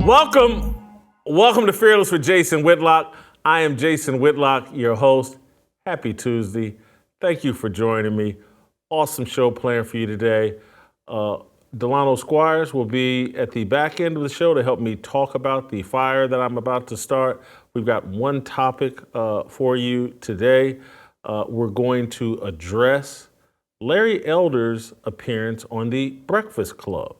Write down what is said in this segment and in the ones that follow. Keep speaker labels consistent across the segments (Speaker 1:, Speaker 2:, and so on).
Speaker 1: Welcome to Fearless with Jason Whitlock. I am Jason Whitlock, your host. Happy Tuesday. Thank you for joining me. Awesome show planned for you today. Delano Squires will be at the back end of the show to help me talk about the fire that I'm about to start. We've got one topic for you today. We're going to address Larry Elder's appearance on the Breakfast Club.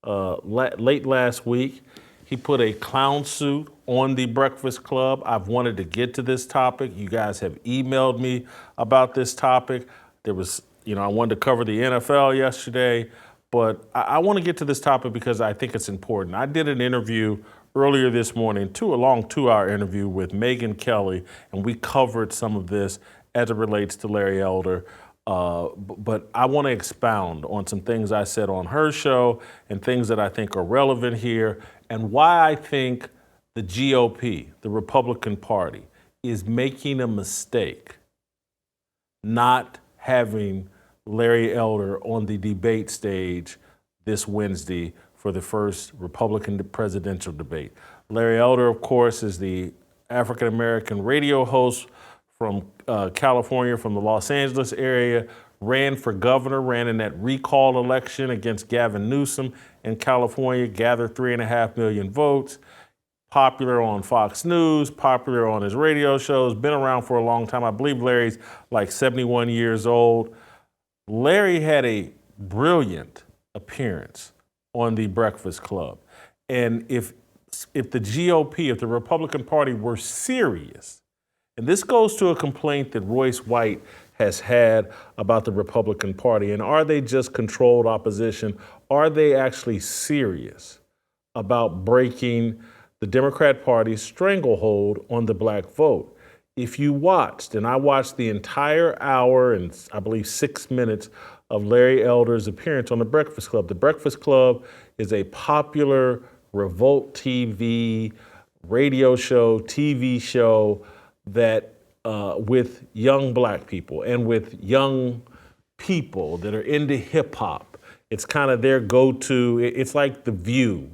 Speaker 1: Late last week, he put a clown suit on the Breakfast Club. I've wanted to get to this topic. You guys have emailed me about this topic. I wanted to cover the NFL yesterday, but I want to get to this topic because I think it's important. I did an interview earlier this morning, a long 2-hour interview with Megyn Kelly, and we covered some of this as it relates to Larry Elder. But I want to expound on some things I said on her show and things that I think are relevant here and why I think the GOP, the Republican Party, is making a mistake not having Larry Elder on the debate stage this Wednesday for the first Republican presidential debate. Larry Elder, of course, is the African-American radio host from California, from the Los Angeles area, ran for governor, ran in that recall election against Gavin Newsom in California, gathered 3.5 million votes, popular on Fox News, popular on his radio shows, been around for a long time. I believe Larry's like 71 years old. Larry had a brilliant appearance on the Breakfast Club. And if the GOP, if the Republican Party were serious, and this goes to a complaint that Royce White has had about the Republican Party. And are they just controlled opposition? Are they actually serious about breaking the Democrat Party's stranglehold on the black vote? If you watched, and I watched the entire hour and I believe 6 minutes of Larry Elder's appearance on the Breakfast Club. The Breakfast Club is a popular Revolt TV radio show, TV show that with young black people and with young people that are into hip hop. It's kind of their go-to. It's like The View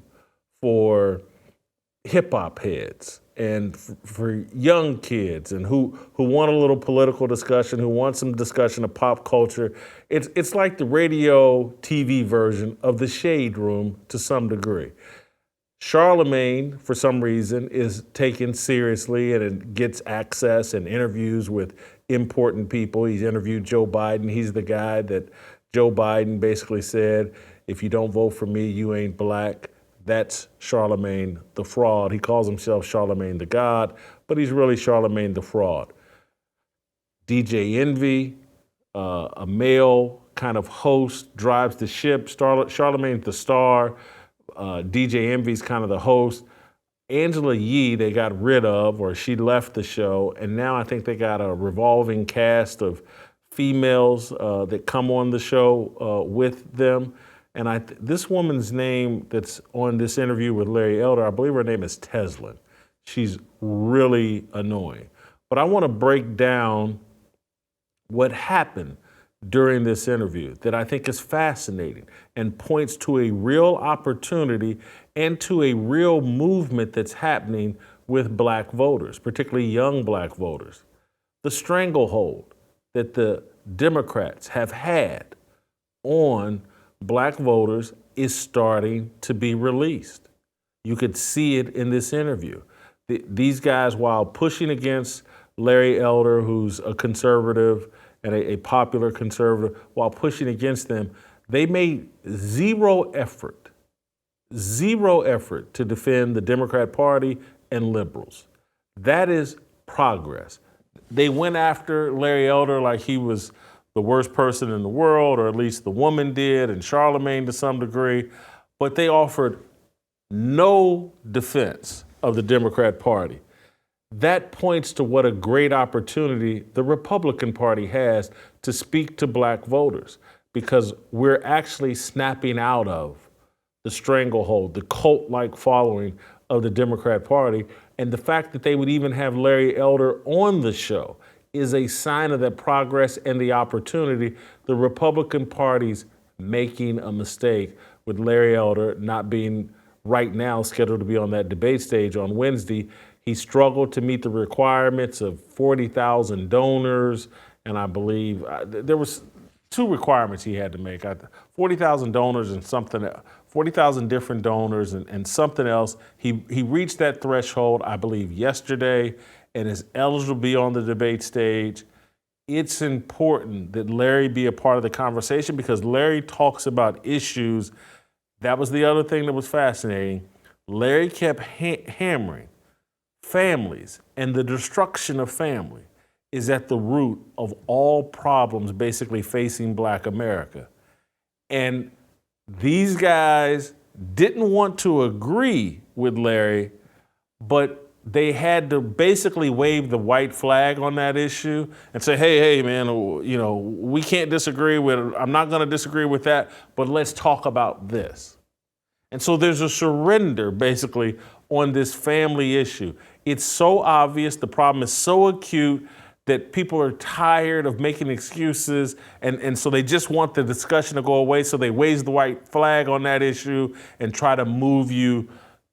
Speaker 1: for hip hop heads and for young kids and who want a little political discussion, who want some discussion of pop culture. It's like the radio TV version of The Shade Room to some degree. Charlamagne, for some reason, is taken seriously and it gets access and interviews with important people. He's interviewed Joe Biden. He's the guy that Joe Biden basically said, if you don't vote for me, you ain't black. That's Charlamagne the fraud. He calls himself Charlamagne the God, but he's really Charlamagne the fraud. DJ Envy, a male kind of host, drives the ship. Charlamagne's the star. DJ Envy's kind of the host. Angela Yee they got rid of, or she left the show, and now I think they got a revolving cast of females that come on the show with them. And this woman's name that's on this interview with Larry Elder, I believe her name is Teslin. She's really annoying. But I want to break down what happened during this interview that I think is fascinating and points to a real opportunity and to a real movement that's happening with black voters, particularly young black voters. The stranglehold that the Democrats have had on black voters is starting to be released. You could see it in this interview. These guys, while pushing against Larry Elder, who's a conservative, and a popular conservative, while pushing against them, they made zero effort to defend the Democrat Party and liberals. That is progress. They went after Larry Elder like he was the worst person in the world, or at least the woman did, and Charlamagne to some degree, but they offered no defense of the Democrat Party. That points to what a great opportunity the Republican Party has to speak to black voters, because we're actually snapping out of the stranglehold, the cult-like following of the Democrat Party. And the fact that they would even have Larry Elder on the show is a sign of that progress and the opportunity. The Republican Party's making a mistake with Larry Elder not being right now scheduled to be on that debate stage on Wednesday. He struggled to meet the requirements of 40,000 donors, and I believe there was two requirements he had to make: 40,000 donors and something, 40,000 different donors and something else. He reached that threshold, I believe, yesterday, and is eligible to be on the debate stage. It's important that Larry be a part of the conversation because Larry talks about issues. That was the other thing that was fascinating. Larry kept hammering families and the destruction of family is at the root of all problems basically facing Black America. And these guys didn't want to agree with Larry, but they had to basically wave the white flag on that issue and say, hey, man, we can't disagree with, I'm not gonna disagree with that, but let's talk about this. And so there's a surrender basically on this family issue. It's so obvious, the problem is so acute that people are tired of making excuses, and so they just want the discussion to go away, so they wave the white flag on that issue and try to move you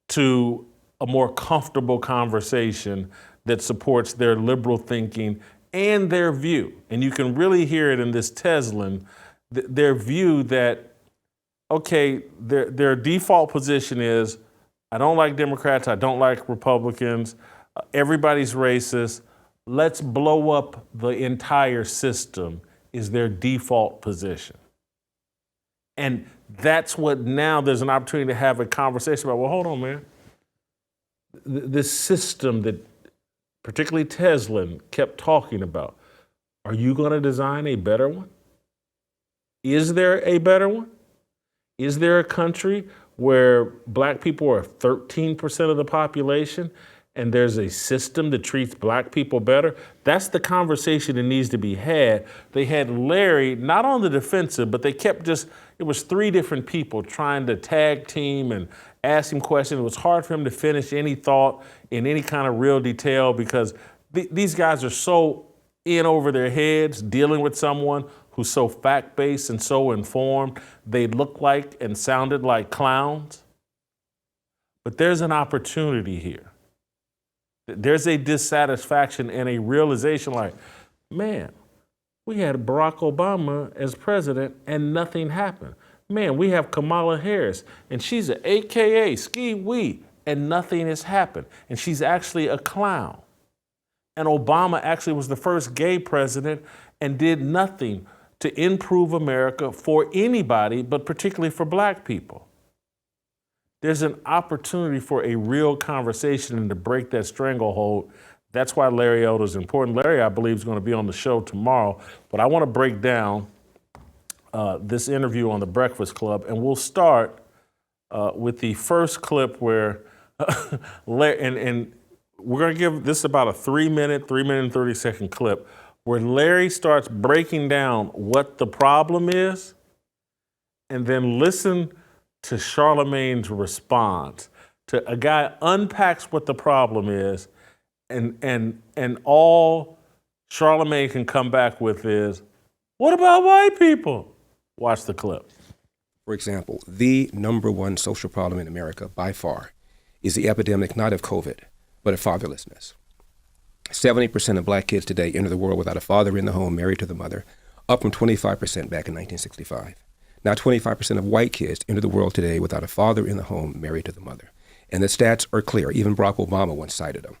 Speaker 1: to a more comfortable conversation that supports their liberal thinking and their view. And you can really hear it in this Teslin, their view that, okay, their default position is, I don't like Democrats, I don't like Republicans, everybody's racist, let's blow up the entire system is their default position. And that's what now there's an opportunity to have a conversation about, well, hold on, man. This system that particularly Teslin kept talking about, are you going to design a better one? Is there a better one? Is there a country where Black people are 13% of the population and there's a system that treats Black people better? That's the conversation that needs to be had. They had Larry not on the defensive, but they kept it was three different people trying to tag team and ask him questions. It was hard for him to finish any thought in any kind of real detail because these guys are so in over their heads dealing with someone who's so fact-based and so informed. They look like and sounded like clowns. But there's an opportunity here. There's a dissatisfaction and a realization like, man, we had Barack Obama as president and nothing happened. Man, we have Kamala Harris and she's an AKA, ski-wee, and nothing has happened. And she's actually a clown. And Obama actually was the first gay president and did nothing to improve America for anybody, but particularly for Black people. There's an opportunity for a real conversation and to break that stranglehold. That's why Larry Elder is important. Larry, I believe, is going to be on the show tomorrow, but I want to break down this interview on The Breakfast Club, and we'll start with the first clip where, and we're going to give this about a 3 minute and 30-second clip where Larry starts breaking down what the problem is, and then listen to Charlamagne's response. To a guy unpacks what the problem is, and all Charlamagne can come back with is, what about white people? Watch the clip.
Speaker 2: For example, the number one social problem in America by far is the epidemic not of COVID, but of fatherlessness. 70% of Black kids today enter the world without a father in the home, married to the mother, up from 25% back in 1965. Now 25% of white kids enter the world today without a father in the home, married to the mother. And the stats are clear. Even Barack Obama once cited them.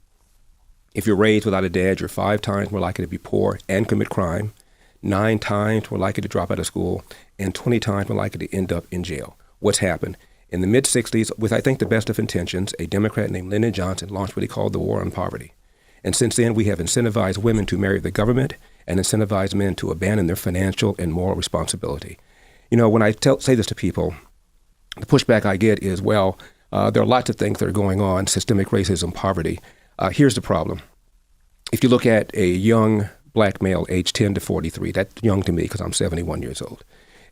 Speaker 2: If you're raised without a dad, you're 5 times more likely to be poor and commit crime, 9 times more likely to drop out of school, and 20 times more likely to end up in jail. What's happened? In the mid-'60s, with I think the best of intentions, a Democrat named Lyndon Johnson launched what he called the War on Poverty. And since then, we have incentivized women to marry the government and incentivized men to abandon their financial and moral responsibility. You know, when I say this to people, the pushback I get is, well, there are lots of things that are going on, systemic racism, poverty. Here's the problem. If you look at a young Black male aged 10 to 43, that's young to me because I'm 71 years old.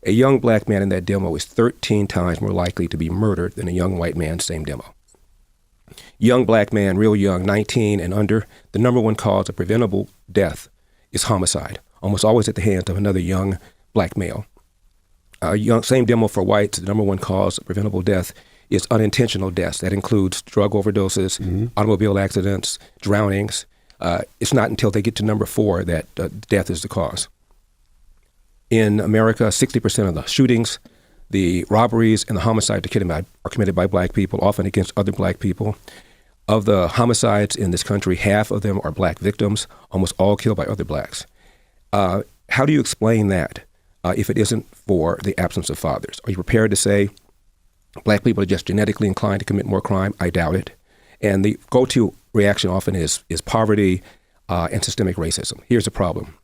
Speaker 2: A young Black man in that demo is 13 times more likely to be murdered than a young white man, same demo. Young Black man, real young, 19 and under, the number one cause of preventable death is homicide, almost always at the hands of another young Black male. Same demo for whites, the number one cause of preventable death is unintentional deaths. That includes drug overdoses, automobile accidents, drownings. It's not until they get to number 4 that death is the cause. In America, 60% of the shootings, the robberies, and the homicides are committed by black people, often against other black people. Of the homicides in this country, half of them are black victims, almost all killed by other blacks. How do you explain that if it isn't for the absence of fathers? Are you prepared to say black people are just genetically inclined to commit more crime? I doubt it. And the go-to reaction often is poverty and systemic racism. Here's the problem.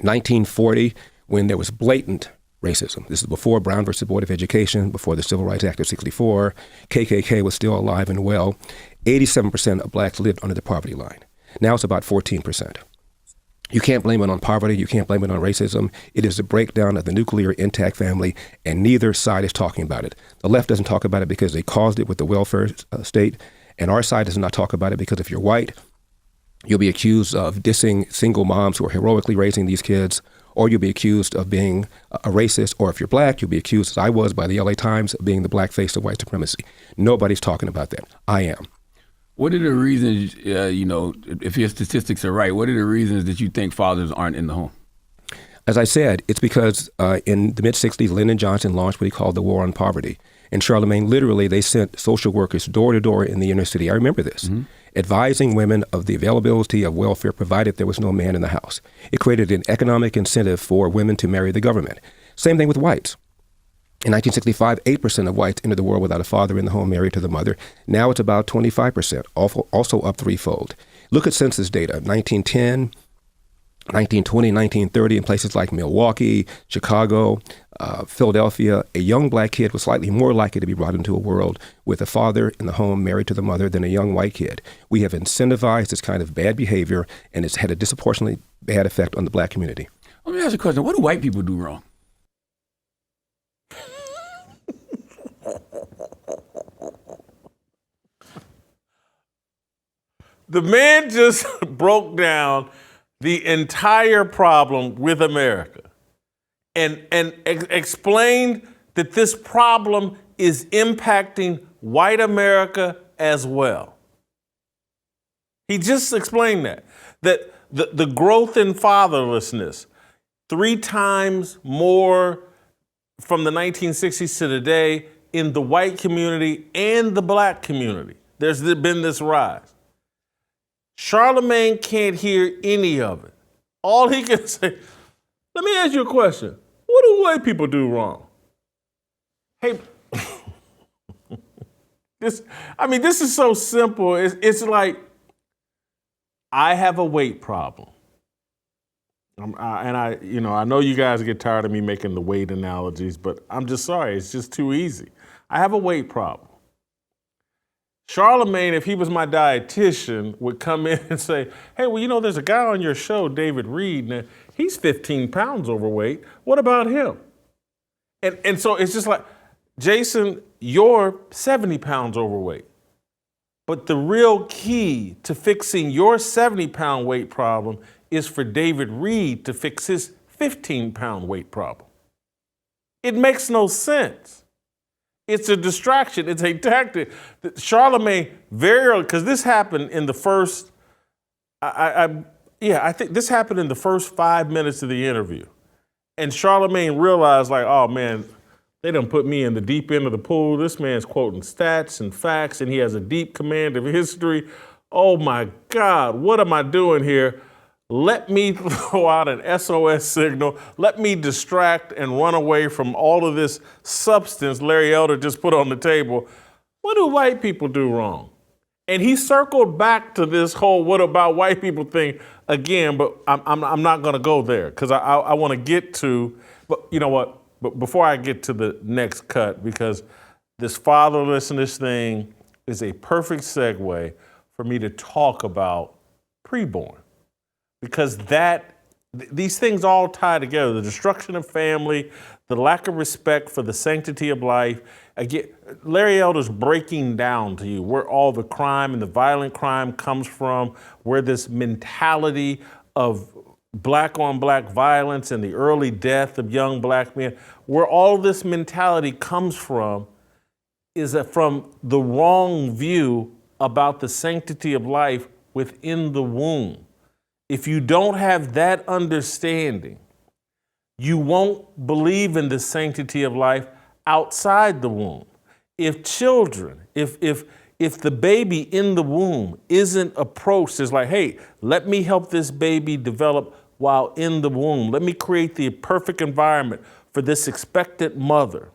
Speaker 2: 1940, when there was blatant racism, this is before Brown versus Board of Education, before the Civil Rights Act of 64, KKK was still alive and well, 87% of blacks lived under the poverty line. Now it's about 14%. You can't blame it on poverty. You can't blame it on racism. It is the breakdown of the nuclear intact family, and neither side is talking about it. The left doesn't talk about it because they caused it with the welfare state, and our side does not talk about it because if you're white, you'll be accused of dissing single moms who are heroically raising these kids, or you'll be accused of being a racist, or if you're black, you'll be accused, as I was by the LA Times, of being the black face of white supremacy. Nobody's talking about that. I am.
Speaker 3: What are the reasons, if your statistics are right, what are the reasons that you think fathers aren't in the home?
Speaker 2: As I said, it's because in the mid-'60s, Lyndon Johnson launched what he called the War on Poverty. In Charlamagne, literally, they sent social workers door to door in the inner city. I remember this, advising women of the availability of welfare provided there was no man in the house. It created an economic incentive for women to marry the government. Same thing with whites. In 1965, 8% of whites entered the world without a father in the home married to the mother. Now it's about 25%, also up threefold. Look at census data, 1910, 1920, 1930, in places like Milwaukee, Chicago, Philadelphia, a young black kid was slightly more likely to be brought into a world with a father in the home married to the mother than a young white kid. We have incentivized this kind of bad behavior, and it's had a disproportionately bad effect on the black community.
Speaker 3: Let me ask you a question. What do white people do wrong?
Speaker 1: The man just broke down the entire problem with America and explained that this problem is impacting white America as well. He just explained that the growth in fatherlessness, 3 times more from the 1960s to today in the white community and the black community. There's been this rise. Charlamagne can't hear any of it. All he can say, let me ask you a question. What do white people do wrong? Hey, this is so simple. It's like, I have a weight problem. I know you guys get tired of me making the weight analogies, but I'm just sorry. It's just too easy. I have a weight problem. Charlamagne, if he was my dietitian, would come in and say, hey, well, there's a guy on your show, David Reed, and he's 15 pounds overweight. What about him? And so it's just like, Jason, you're 70 pounds overweight. But the real key to fixing your 70-pound weight problem is for David Reed to fix his 15-pound weight problem. It makes no sense. It's a distraction. It's a tactic. Charlamagne because this happened in the first, I think this happened in the first 5 minutes of the interview. And Charlamagne realized, like, oh man, they done put me in the deep end of the pool. This man's quoting stats and facts, and he has a deep command of history. Oh my God, what am I doing here? Let me throw out an SOS signal. Let me distract and run away from all of this substance Larry Elder just put on the table. What do white people do wrong? And he circled back to this whole what about white people thing again, but I'm not going to go there because I want to get to, but you know what? But before I get to the next cut, because this fatherlessness thing is a perfect segue for me to talk about preborn. Because these things all tie together. The destruction of family, the lack of respect for the sanctity of life. Again, Larry Elder's breaking down to you where all the crime and the violent crime comes from, where this mentality of black on black violence and the early death of young black men, where all this mentality comes from. is from the wrong view about the sanctity of life within the womb. If you don't have that understanding, you won't believe in the sanctity of life outside the womb. If children, if the baby in the womb isn't approached as like, hey, let me help this baby develop while in the womb. Let me create the perfect environment for this expectant mother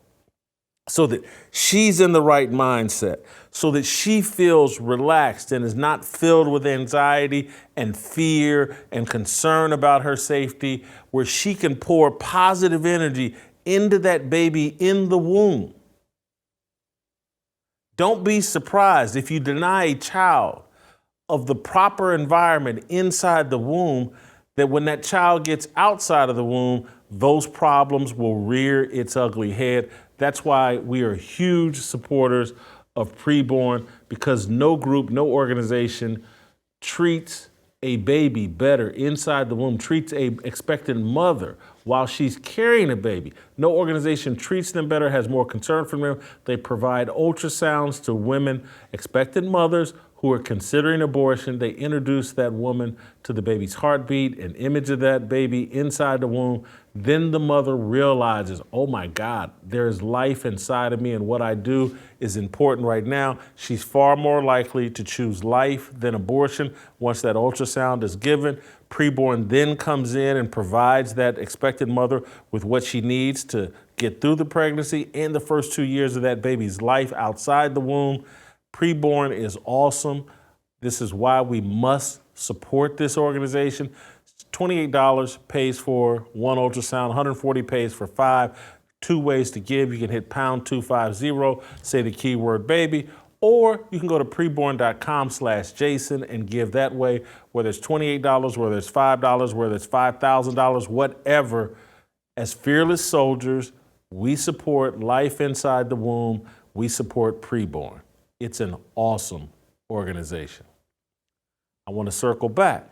Speaker 1: so that she's in the right mindset, so that she feels relaxed and is not filled with anxiety and fear and concern about her safety, where she can pour positive energy into that baby in the womb. Don't be surprised if you deny a child of the proper environment inside the womb, that when that child gets outside of the womb, those problems will rear its ugly head. That's why we are huge supporters of preborn, because no group, no organization treats a baby better inside the womb, treats a expectant mother while she's carrying a baby. No organization treats them better, has more concern for them. They provide ultrasounds to women, expectant mothers who are considering abortion. They introduce that woman to the baby's heartbeat, an image of that baby inside the womb. Then the mother realizes, oh my God, there is life inside of me, and what I do is important right now. She's far more likely to choose life than abortion once that ultrasound is given. Preborn then comes in and provides that expected mother with what she needs to get through the pregnancy and the first 2 years of that baby's life outside the womb. Preborn is awesome. This is why we must support this organization. $28 pays for one ultrasound, $140 pays for 5. 2 ways to give. You can hit pound 250, say the keyword baby, or you can go to preborn.com/Jason and give that way, whether it's $28, whether it's $5, whether it's $5,000, whatever. As fearless soldiers, we support life inside the womb. We support preborn. It's an awesome organization. I want to circle back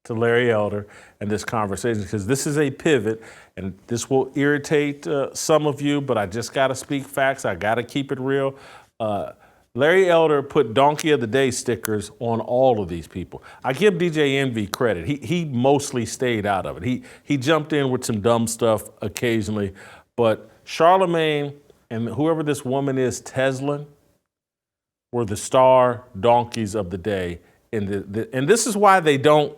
Speaker 1: to Larry Elder and this conversation, because this is a pivot, and this will irritate some of you, but I just got to speak facts. I got to keep it real. Larry Elder put Donkey of the Day stickers on all of these people. I give DJ Envy credit. He mostly stayed out of it. He jumped in with some dumb stuff occasionally, but Charlamagne and whoever this woman is, Teslin, were the star donkeys of the day. And this is why they don't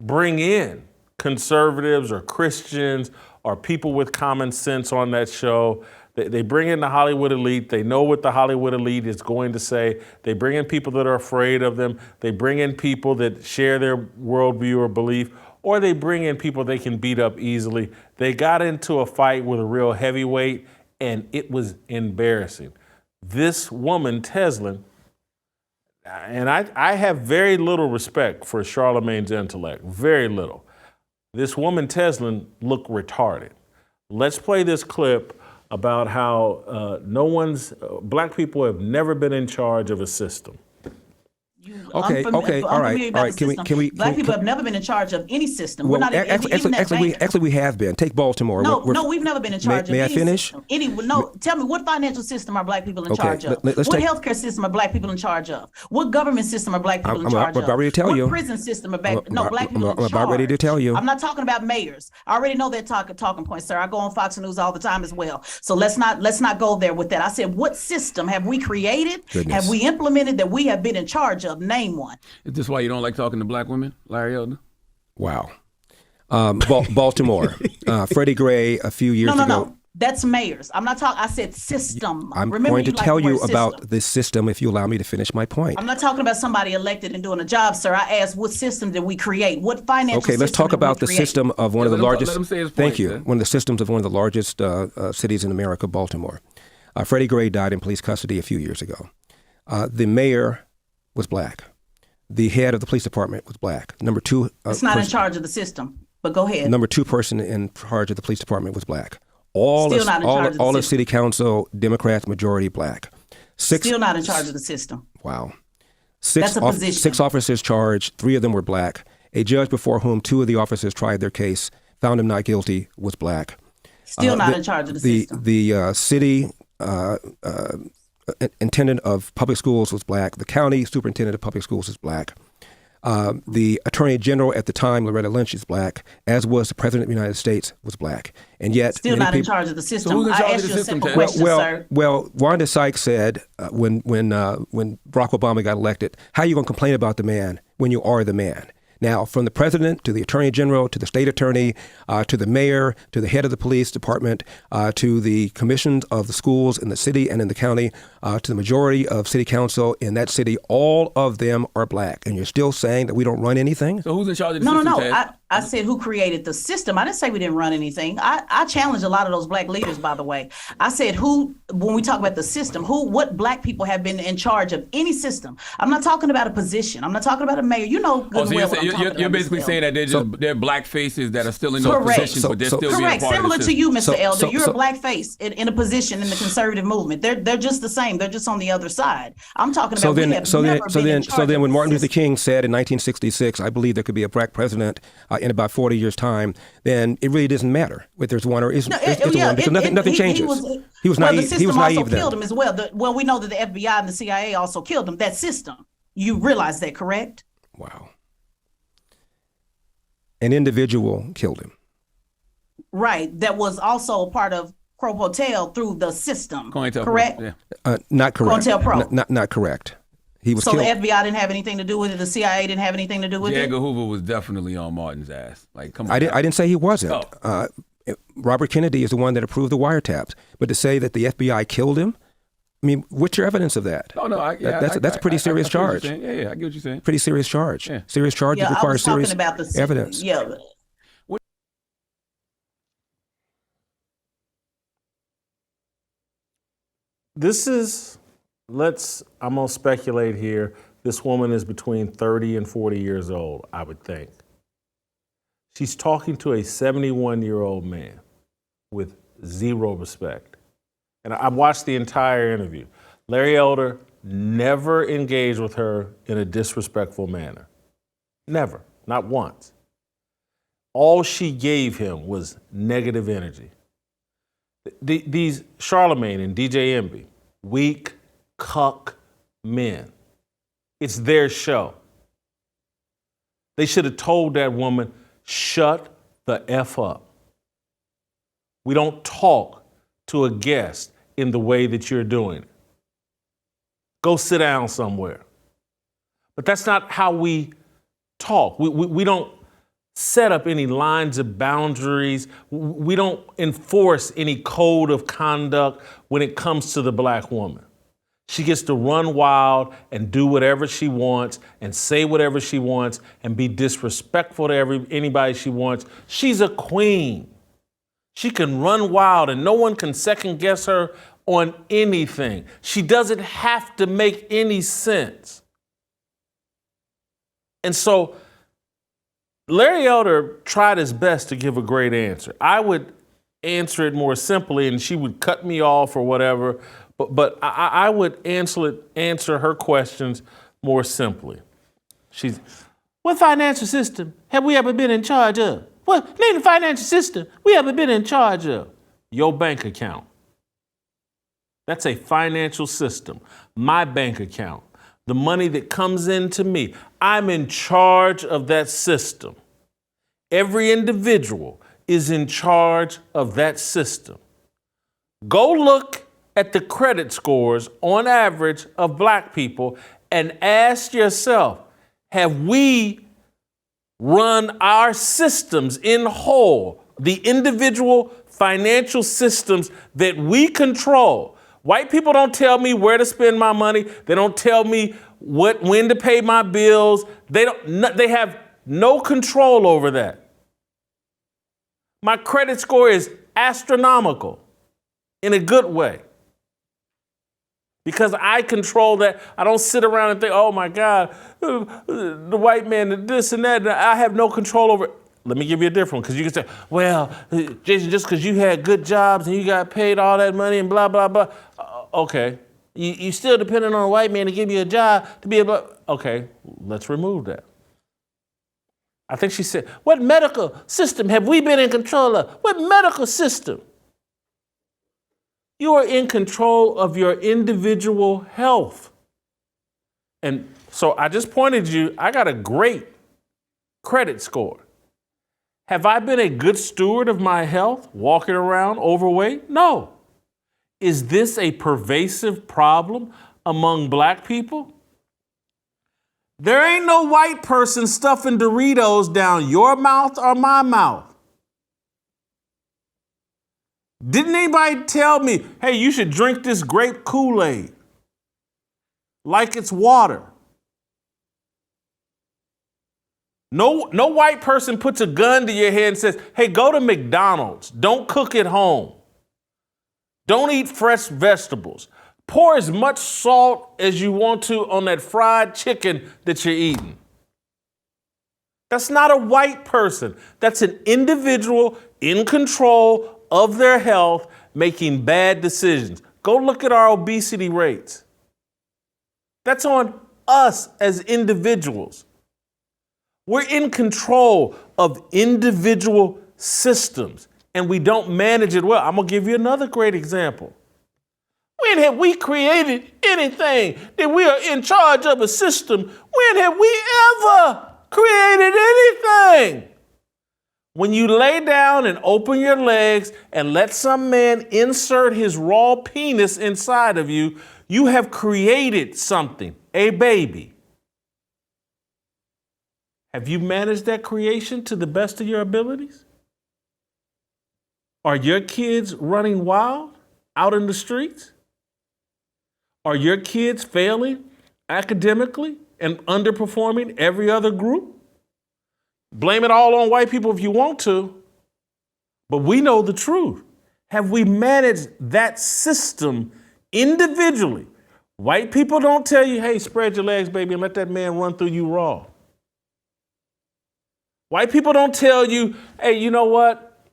Speaker 1: bring in conservatives or Christians or people with common sense on that show. They bring in the Hollywood elite. They know what the Hollywood elite is going to say. They bring in people that are afraid of them. They bring in people that share their worldview or belief, or they bring in people they can beat up easily. They got into a fight with a real heavyweight, and it was embarrassing. This woman, Teslin, and I have very little respect for Charlamagne's intellect, very little. This woman, Teslin, looked retarded. Let's play this clip about how black people have never been in charge of a system.
Speaker 2: Okay, all right. Can we?
Speaker 4: Black people have never been in charge of any system. We're not
Speaker 2: actually, we have been. Take Baltimore.
Speaker 4: No, we've never been in charge of any system.
Speaker 2: May I finish?
Speaker 4: Tell me, what financial system are black people in charge of? What healthcare system are black people in charge of? What government system are black people in charge of?
Speaker 2: I'm about ready to tell you.
Speaker 4: What prison system are black people in charge?
Speaker 2: I'm about ready to tell you.
Speaker 4: I'm not talking about mayors. I already know that talking point, sir. I go on Fox News all the time as well. So let's not go there with that. I said, what system have we created? Have we implemented that we have been in charge of? Name one.
Speaker 3: Is this why you don't like talking to black women, Larry Elder?
Speaker 2: Wow. Baltimore. Freddie Gray a few years ago.
Speaker 4: No. That's mayors. I'm not talking. I said system.
Speaker 2: I'm going to tell you about the system if you allow me to finish my point.
Speaker 4: I'm not talking about somebody elected and doing a job, sir. I asked, what system did we create? What financial system?
Speaker 2: Okay, let's talk about the system of one of the largest.
Speaker 3: Let him say his point,
Speaker 2: thank you.
Speaker 3: man.
Speaker 2: One of the systems of one of the largest cities in America, Baltimore. Freddie Gray died in police custody a few years ago. The mayor was black. The head of the police department was black. Number 2.
Speaker 4: It's not in charge of the system, but go ahead.
Speaker 2: Number 2 person in charge of the police department was black.
Speaker 4: Still not in charge of the
Speaker 2: all of
Speaker 4: system.
Speaker 2: city council, Democrats, majority black.
Speaker 4: Still not in charge of the system.
Speaker 2: Wow.
Speaker 4: That's a position.
Speaker 2: 6 officers charged, 3 of them were black. A judge before whom 2 of the officers tried their case, found him not guilty, was black.
Speaker 4: Still not in charge of the system.
Speaker 2: The city superintendent of public schools was black. The county superintendent of public schools is black. The attorney general at the time, Loretta Lynch, is black, as was the president of the United States, was black. And yet,
Speaker 4: Still not in charge of the system.
Speaker 3: So who's in charge
Speaker 4: I
Speaker 3: of
Speaker 4: asked
Speaker 3: the
Speaker 4: you a
Speaker 3: system,
Speaker 4: simple
Speaker 3: Ted?
Speaker 4: question,
Speaker 2: well,
Speaker 4: sir.
Speaker 2: well, Wanda Sykes said when Barack Obama got elected, how are you going to complain about the man when you are the man? Now, from the president to the attorney general to the state attorney to the mayor to the head of the police department to the commissions of the schools in the city and in the county to the majority of city council in that city, all of them are black. And you're still saying that we don't run anything?
Speaker 3: So who's in charge of the
Speaker 4: No,
Speaker 3: system,
Speaker 4: no,
Speaker 3: Ted?
Speaker 4: no. I said who created the system. I didn't say we didn't run anything. I challenged a lot of those black leaders, by the way. I said who, when we talk about the system, what black people have been in charge of any system. I'm not talking about a position. I'm not talking about a mayor. You know good
Speaker 3: Oh,
Speaker 4: and
Speaker 3: so
Speaker 4: well what I'm talking
Speaker 3: you're
Speaker 4: about,
Speaker 3: basically
Speaker 4: Mr.
Speaker 3: saying that they're black faces that are still in those
Speaker 4: Correct.
Speaker 3: positions, but they're still being
Speaker 4: Correct.
Speaker 3: a part
Speaker 4: Similar
Speaker 3: of the
Speaker 4: to
Speaker 3: system.
Speaker 4: you, Mr. Elder.
Speaker 2: so-
Speaker 4: You're
Speaker 2: so-
Speaker 4: a black face in a position in the conservative movement. They're just the same. They're just on the other side. I'm talking about we have never been in charge
Speaker 2: then
Speaker 4: of
Speaker 2: when
Speaker 4: the
Speaker 2: Martin Luther
Speaker 4: system.
Speaker 2: King said in 1966, I believe there could be a black president in about 40 years' time, then it really doesn't matter whether there's one or isn't.
Speaker 4: No,
Speaker 2: It's one because nothing changes. He was
Speaker 4: well,
Speaker 2: naive.
Speaker 4: the system
Speaker 2: He was
Speaker 4: also
Speaker 2: naive then.
Speaker 4: killed him as well. Well, we know that the FBI and the CIA also killed him. That system. You realize that, correct?
Speaker 2: Wow. An individual killed him.
Speaker 4: Right. That was also a part of Crow Hotel through the system.
Speaker 3: COINTELPRO,
Speaker 4: Correct?
Speaker 3: yeah.
Speaker 2: Not correct.
Speaker 4: COINTELPRO.
Speaker 2: Not correct. He was
Speaker 4: So
Speaker 2: killed.
Speaker 4: the FBI didn't have anything to do with it. The CIA didn't have anything to do with
Speaker 3: J.
Speaker 4: it.
Speaker 3: Edgar Hoover was definitely on Martin's ass. Like, come on.
Speaker 2: I didn't say he wasn't.
Speaker 3: Oh.
Speaker 2: Robert Kennedy is the one that approved the wiretaps. But to say that the FBI killed him, I mean, what's your evidence of that?
Speaker 3: No,
Speaker 2: That's a pretty serious charge.
Speaker 3: Yeah, I get what you're saying.
Speaker 2: Pretty serious charge.
Speaker 3: Yeah.
Speaker 2: Serious charges
Speaker 4: Yeah, I
Speaker 2: require
Speaker 4: was talking
Speaker 2: serious
Speaker 4: about the
Speaker 2: evidence.
Speaker 4: Yeah.
Speaker 1: I'm going to speculate here. This woman is between 30 and 40 years old, I would think. She's talking to a 71-year-old man with zero respect. And I watched the entire interview. Larry Elder never engaged with her in a disrespectful manner. Never, not once. All she gave him was negative energy. These Charlamagne and DJ Envy, weak, cuck men. It's their show. They should have told that woman, shut the F up. We don't talk to a guest in the way that you're doing it. Go sit down somewhere. But that's not how we talk. We don't set up any lines of boundaries. We don't enforce any code of conduct when it comes to the black woman. She gets to run wild and do whatever she wants and say whatever she wants and be disrespectful to anybody she wants. She's a queen. She can run wild and no one can second guess her on anything. She doesn't have to make any sense. And so Larry Elder tried his best to give a great answer. I would answer it more simply and she would cut me off or whatever, but I would answer her questions more simply. What financial system have we ever been in charge of? What name the financial system we ever been in charge of? Your bank account. That's a financial system. My bank account. The money that comes into me. I'm in charge of that system. Every individual is in charge of that system. Go look at the credit scores on average of black people and ask yourself, have we run our systems in whole, the individual financial systems that we control? White people don't tell me where to spend my money. They don't tell me when to pay my bills. They have no control over that. My credit score is astronomical in a good way. Because I control that. I don't sit around and think, oh my God, the white man, this and that, and I have no control over it. Let me give you a different one, because you can say, well, Jason, just because you had good jobs and you got paid all that money and blah, blah, blah. Okay. You still depending on a white man to give you a job to be able to, okay, let's remove that. I think she said, what medical system have we been in control of? What medical system? You are in control of your individual health. And so I just pointed you, I got a great credit score. Have I been a good steward of my health, walking around overweight? No. Is this a pervasive problem among black people? There ain't no white person stuffing Doritos down your mouth or my mouth. Didn't anybody tell me, hey, you should drink this grape Kool-Aid like it's water? No white person puts a gun to your head and says, hey, go to McDonald's. Don't cook at home. Don't eat fresh vegetables. Pour as much salt as you want to on that fried chicken that you're eating. That's not a white person. That's an individual in control of their health making bad decisions. Go look at our obesity rates. That's on us as individuals. We're in control of individual systems, and we don't manage it well. I'm going to give you another great example. When have we created anything that we are in charge of a system? When have we ever created anything? When you lay down and open your legs and let some man insert his raw penis inside of you, you have created something, a baby. Have you managed that creation to the best of your abilities? Are your kids running wild out in the streets? Are your kids failing academically and underperforming every other group? Blame it all on white people if you want to, but we know the truth. Have we managed that system individually? White people don't tell you, hey, spread your legs, baby, and let that man run through you raw. White people don't tell you, hey, you know what?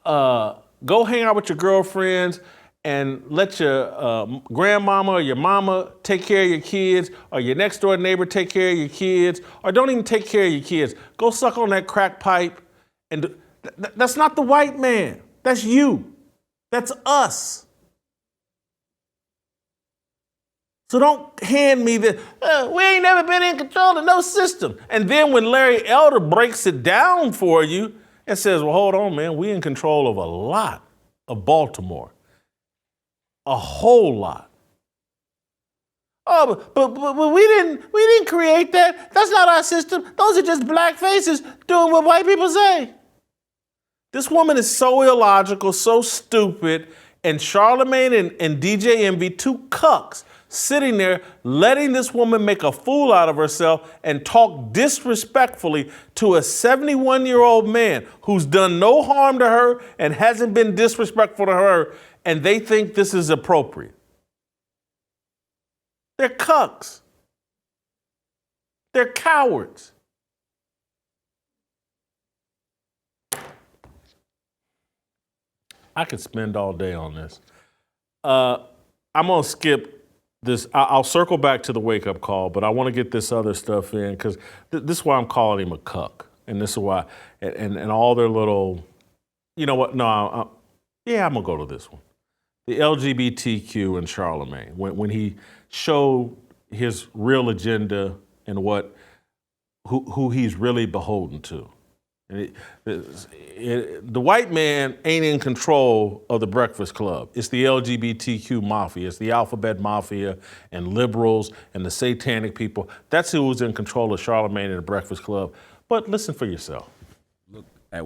Speaker 1: Go hang out with your girlfriends and let your grandmama or your mama take care of your kids, or your next door neighbor take care of your kids, or don't even take care of your kids. Go suck on that crack pipe. And that's not the white man. That's you. That's us. So don't hand me the, we ain't never been in control of no system. And then when Larry Elder breaks it down for you and says, well, hold on, man, we in control of a lot of Baltimore. A whole lot. Oh, but we didn't create that. That's not our system. Those are just black faces doing what white people say. This woman is so illogical, so stupid, and Charlamagne and DJ Envy, two cucks, sitting there letting this woman make a fool out of herself and talk disrespectfully to a 71-year-old man who's done no harm to her and hasn't been disrespectful to her, and they think this is appropriate. They're cucks. They're cowards. I could spend all day on this. I'm going to skip this. I'll circle back to the wake-up call, but I want to get this other stuff in because this is why I'm calling him a cuck. And this is why, and all their little, you know what, no, I'm going to go to this one. The LGBTQ and Charlamagne, when he showed his real agenda and who he's really beholden to. And the white man ain't in control of the Breakfast Club. It's the LGBTQ mafia. It's the alphabet mafia and liberals and the satanic people. That's who's in control of Charlamagne and the Breakfast Club. But listen for yourself.
Speaker 3: Look at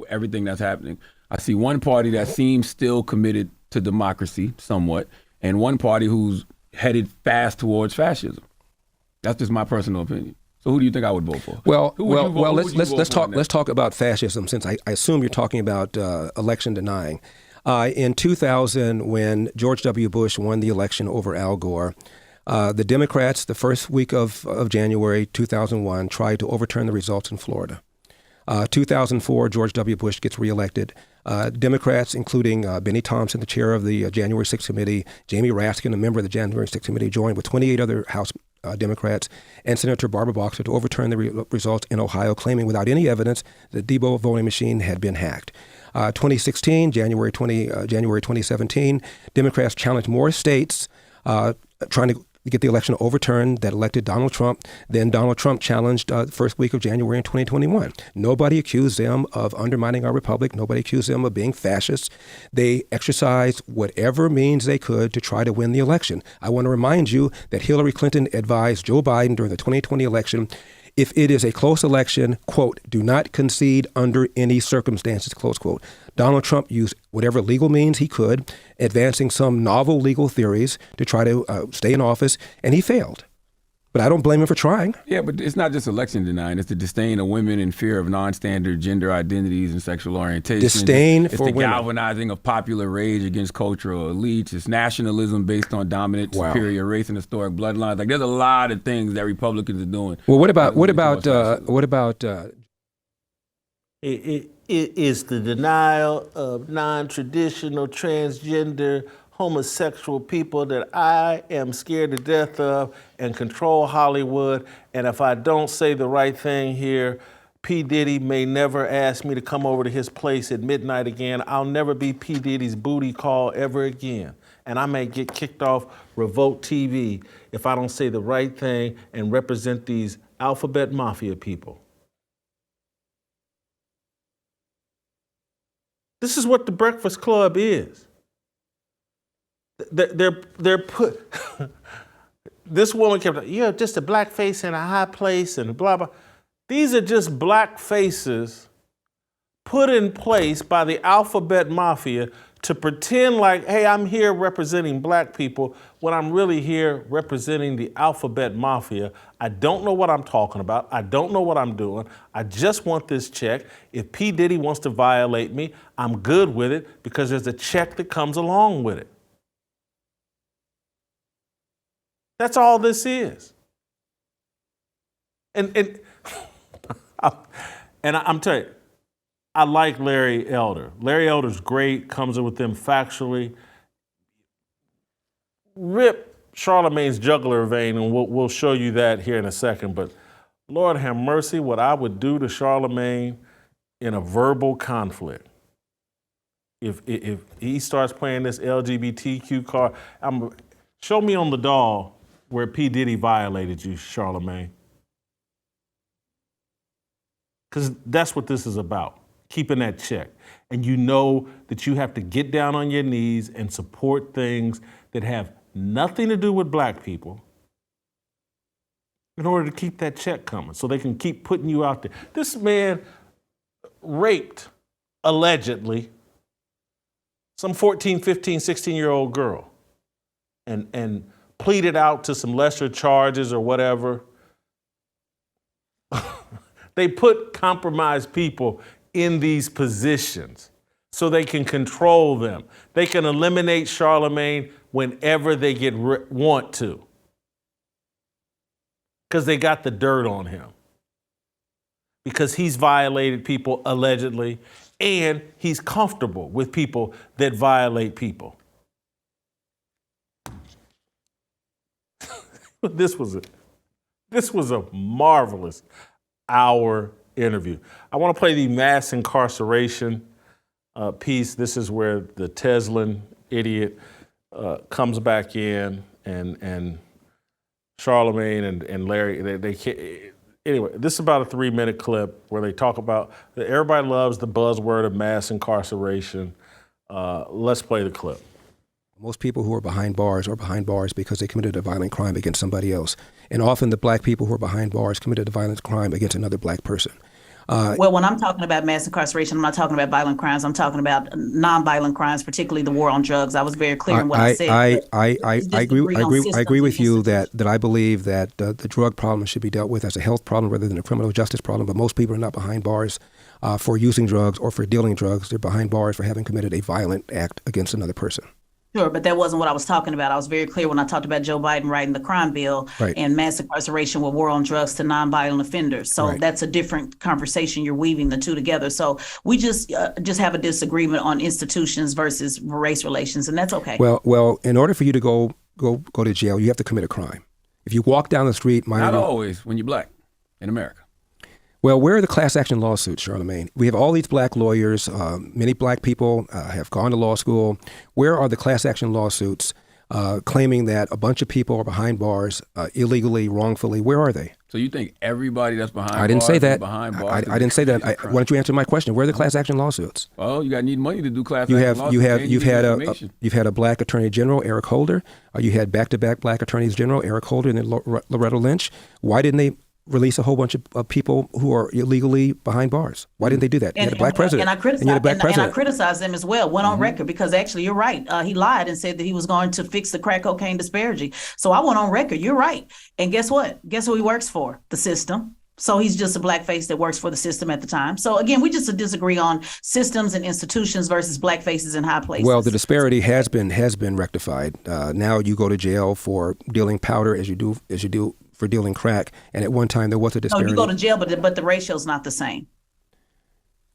Speaker 3: everything that's happening. I see one party that seems still committed to democracy somewhat, and one party who's headed fast towards fascism. That's just my personal opinion. So who do you think I would vote for?
Speaker 2: Well. Let's talk about fascism, since I assume you're talking about election denying. In 2000, when George W. Bush won the election over Al Gore, the Democrats, the first week of January 2001, tried to overturn the results in Florida. 2004, George W. Bush gets reelected. Democrats, including Benny Thompson, the chair of the January 6th committee, Jamie Raskin, a member of the January 6th committee, joined with 28 other House Democrats and Senator Barbara Boxer to overturn the results in Ohio, claiming without any evidence the Debo voting machine had been hacked. January 2017, Democrats challenged more states trying to get the election overturned that elected Donald Trump. Then Donald Trump challenged the first week of January in 2021. Nobody accused them of undermining our republic. Nobody accused them of being fascists. They exercised whatever means they could to try to win the election. I want to remind you that Hillary Clinton advised Joe Biden during the 2020 election, if it is a close election, quote, do not concede under any circumstances, close quote. Donald Trump used whatever legal means he could, advancing some novel legal theories to try to stay in office, and he failed. But I don't blame him for trying.
Speaker 3: Yeah, but it's not just election denying. It's the disdain of women and fear of non-standard gender identities and sexual orientation.
Speaker 2: Disdain
Speaker 3: it's
Speaker 2: for
Speaker 3: the
Speaker 2: women.
Speaker 3: galvanizing of popular rage against cultural elites. It's nationalism based on dominant, superior race and historic bloodlines. Like, there's a lot of things that Republicans are doing.
Speaker 2: Well, what about
Speaker 1: It is the denial of non-traditional, transgender, homosexual people that I am scared to death of and control Hollywood. And if I don't say the right thing here, P. Diddy may never ask me to come over to his place at midnight again. I'll never be P. Diddy's booty call ever again. And I may get kicked off Revolt TV if I don't say the right thing and represent these alphabet mafia people. This is what the Breakfast Club is. They're put. This woman kept, just a black face in a high place and blah, blah. These are just black faces put in place by the alphabet mafia to pretend like, hey, I'm here representing black people when I'm really here representing the alphabet mafia. I don't know what I'm talking about. I don't know what I'm doing. I just want this check. If P. Diddy wants to violate me, I'm good with it because there's a check that comes along with it. That's all this is. And I'm telling you, I like Larry Elder. Larry Elder's great, comes in with them factually. Rip Charlamagne's jugular vein, and we'll show you that here in a second. But Lord have mercy, what I would do to Charlamagne in a verbal conflict. If he starts playing this LGBTQ card, show me on the doll where P. Diddy violated you, Charlamagne. Because that's what this is about, keeping that check. And you know that you have to get down on your knees and support things that have nothing to do with black people in order to keep that check coming so they can keep putting you out there. This man raped, allegedly, some 14, 15, 16-year-old girl and pleaded out to some lesser charges or whatever. They put compromised people in these positions so they can control them. They can eliminate Charlamagne whenever they want to because they got the dirt on him. Because he's violated people allegedly and he's comfortable with people that violate people. This was a marvelous hour interview. I want to play the mass incarceration piece. This is where the Teslin idiot comes back in, and Charlamagne and Larry. They can't. Anyway, this is about a 3-minute clip where they talk about that everybody loves the buzzword of mass incarceration. Let's play the clip.
Speaker 2: Most people who are behind bars because they committed a violent crime against somebody else. And often the black people who are behind bars committed a violent crime against another black person.
Speaker 4: Well, when I'm talking about mass incarceration, I'm not talking about violent crimes. I'm talking about nonviolent crimes, particularly the war on drugs. I was very clear in what I said.
Speaker 2: I agree with you that I believe that the drug problem should be dealt with as a health problem rather than a criminal justice problem. But most people are not behind bars for using drugs or for dealing drugs. They're behind bars for having committed a violent act against another person.
Speaker 4: Sure, but that wasn't what I was talking about. I was very clear when I talked about Joe Biden writing the crime bill and mass incarceration with war on drugs to nonviolent offenders. So that's a different conversation. You're weaving the two together. So we just have a disagreement on institutions versus race relations, and that's okay.
Speaker 2: Well, in order for you to go to jail, you have to commit a crime. If you walk down the street,
Speaker 3: not always when you're black in America.
Speaker 2: Well, where are the class action lawsuits, Charlamagne? We have all these black lawyers. Many black people have gone to law school. Where are the class action lawsuits claiming that a bunch of people are behind bars illegally, wrongfully? Where are they?
Speaker 3: So you think everybody that's behind bars
Speaker 2: I didn't say that.
Speaker 3: behind bars?
Speaker 2: I didn't say that. Why don't you answer my question? Where are the class action lawsuits?
Speaker 3: Well, you got to need money to do class
Speaker 2: You
Speaker 3: action
Speaker 2: have
Speaker 3: lawsuits.
Speaker 2: you have
Speaker 3: and
Speaker 2: you've
Speaker 3: need
Speaker 2: had
Speaker 3: information.
Speaker 2: you've had a black attorney general, Eric Holder. You had back-to-back black attorneys general, Eric Holder and then Loretta Lynch. Why didn't they release a whole bunch of people who are illegally behind bars? Why didn't they do that? You had a black president.
Speaker 4: And I criticized,
Speaker 2: you had a black
Speaker 4: and
Speaker 2: president.
Speaker 4: I criticized them as well. Went on record because actually you're right. He lied and said that he was going to fix the crack cocaine disparity. So I went on record. You're right. And guess what? Guess who he works for? The system. So he's just a blackface that works for the system at the time. So again, we just disagree on systems and institutions versus black faces in high places.
Speaker 2: Well, the disparity has been rectified. Now you go to jail for dealing powder as you do for dealing crack. And at one time there was a
Speaker 4: no,
Speaker 2: disparity.
Speaker 4: you go to jail, but the ratio's not the same.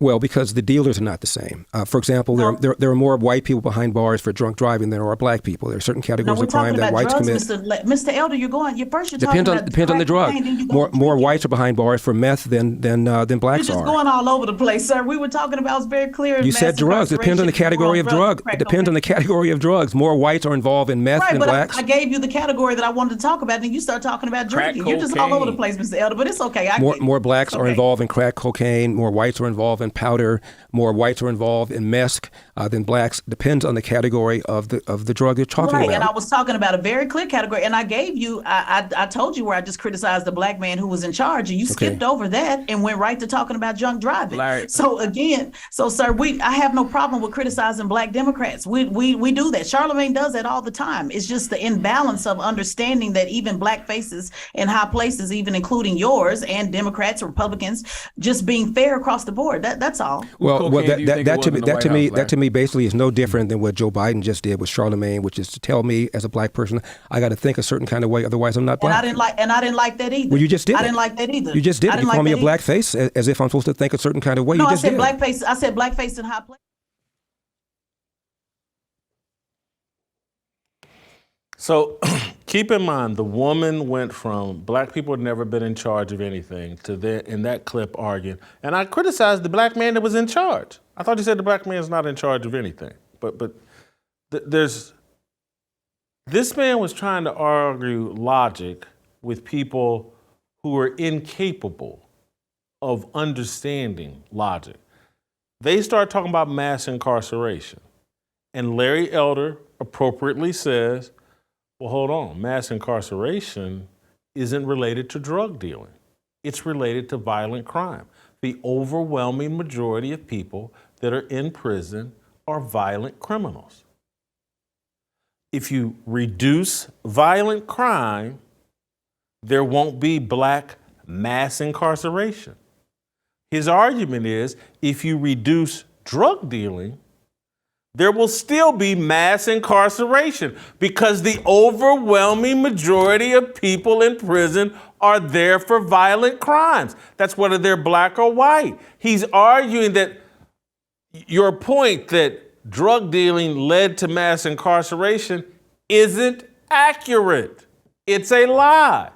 Speaker 2: Well, because the dealers are not the same. For example,
Speaker 4: No.
Speaker 2: there are more white people behind bars for drunk driving than there are black people. There are certain
Speaker 4: No,
Speaker 2: categories
Speaker 4: we're
Speaker 2: of crime
Speaker 4: talking
Speaker 2: that
Speaker 4: about
Speaker 2: whites
Speaker 4: drugs,
Speaker 2: commit.
Speaker 4: Mr. Elder. You're talking
Speaker 2: Depends
Speaker 4: about
Speaker 2: on the
Speaker 4: crack
Speaker 2: drug.
Speaker 4: cocaine, then you go
Speaker 2: More
Speaker 4: drinking.
Speaker 2: whites are behind bars for meth than blacks
Speaker 4: You're just
Speaker 2: are.
Speaker 4: going all over the place, sir. We were talking about, it's very clear.
Speaker 2: You said drugs. It depends on the category of drug. It depends on the category of drugs. More whites are involved in meth
Speaker 4: Right,
Speaker 2: than
Speaker 4: but
Speaker 2: blacks.
Speaker 4: I gave you the category that I wanted to talk about, and you start talking about
Speaker 3: Crack
Speaker 4: drinking. You're just all over the
Speaker 3: cocaine.
Speaker 4: place, Mr. Elder, but it's okay.
Speaker 2: More blacks
Speaker 4: it's
Speaker 2: are
Speaker 4: okay.
Speaker 2: involved in crack cocaine. More whites are involved in powder. More whites are involved in meth than blacks. Depends on the category of the drug you're talking
Speaker 4: Right,
Speaker 2: about.
Speaker 4: and I was talking about a very clear category, and I gave you, I told you where I just criticized the black man who was in charge, and you skipped over that and went right to talking about drunk driving.
Speaker 3: Larry.
Speaker 4: So again, sir, I have no problem with criticizing black Democrats. We do that. Charlamagne does that all the time. It's just the imbalance of understanding that even black faces in high places, even including yours and Democrats, Republicans, just being fair across the board. That's all.
Speaker 2: Well,
Speaker 3: cocaine do you think it was in the White House,
Speaker 2: that to me basically is no different than what Joe Biden just did with Charlamagne, which is to tell me as a black person I got to think a certain kind of way, otherwise I'm not black.
Speaker 4: And I didn't like that either.
Speaker 2: Well, you just did.
Speaker 4: I didn't like that either.
Speaker 2: You just did.
Speaker 4: I
Speaker 2: You
Speaker 4: didn't
Speaker 2: call
Speaker 4: like
Speaker 2: me a
Speaker 4: that
Speaker 2: black face as if I'm supposed to think a certain kind of way.
Speaker 4: No,
Speaker 2: you
Speaker 4: I
Speaker 2: just
Speaker 4: said
Speaker 2: did.
Speaker 4: blackface. I said blackface in high places.
Speaker 1: So keep in mind, the woman went from black people had never been in charge of anything to in that clip arguing. And I criticized the black man that was in charge. I thought you said the black man is not in charge of anything. But this man was trying to argue logic with people who were incapable of understanding logic. They started talking about mass incarceration. And Larry Elder appropriately says, well, hold on. Mass incarceration isn't related to drug dealing. It's related to violent crime. The overwhelming majority of people that are in prison are violent criminals. If you reduce violent crime, there won't be black mass incarceration. His argument is if you reduce drug dealing, there will still be mass incarceration because the overwhelming majority of people in prison are there for violent crimes. That's whether they're black or white. He's arguing that your point that drug dealing led to mass incarceration isn't accurate. It's a lie.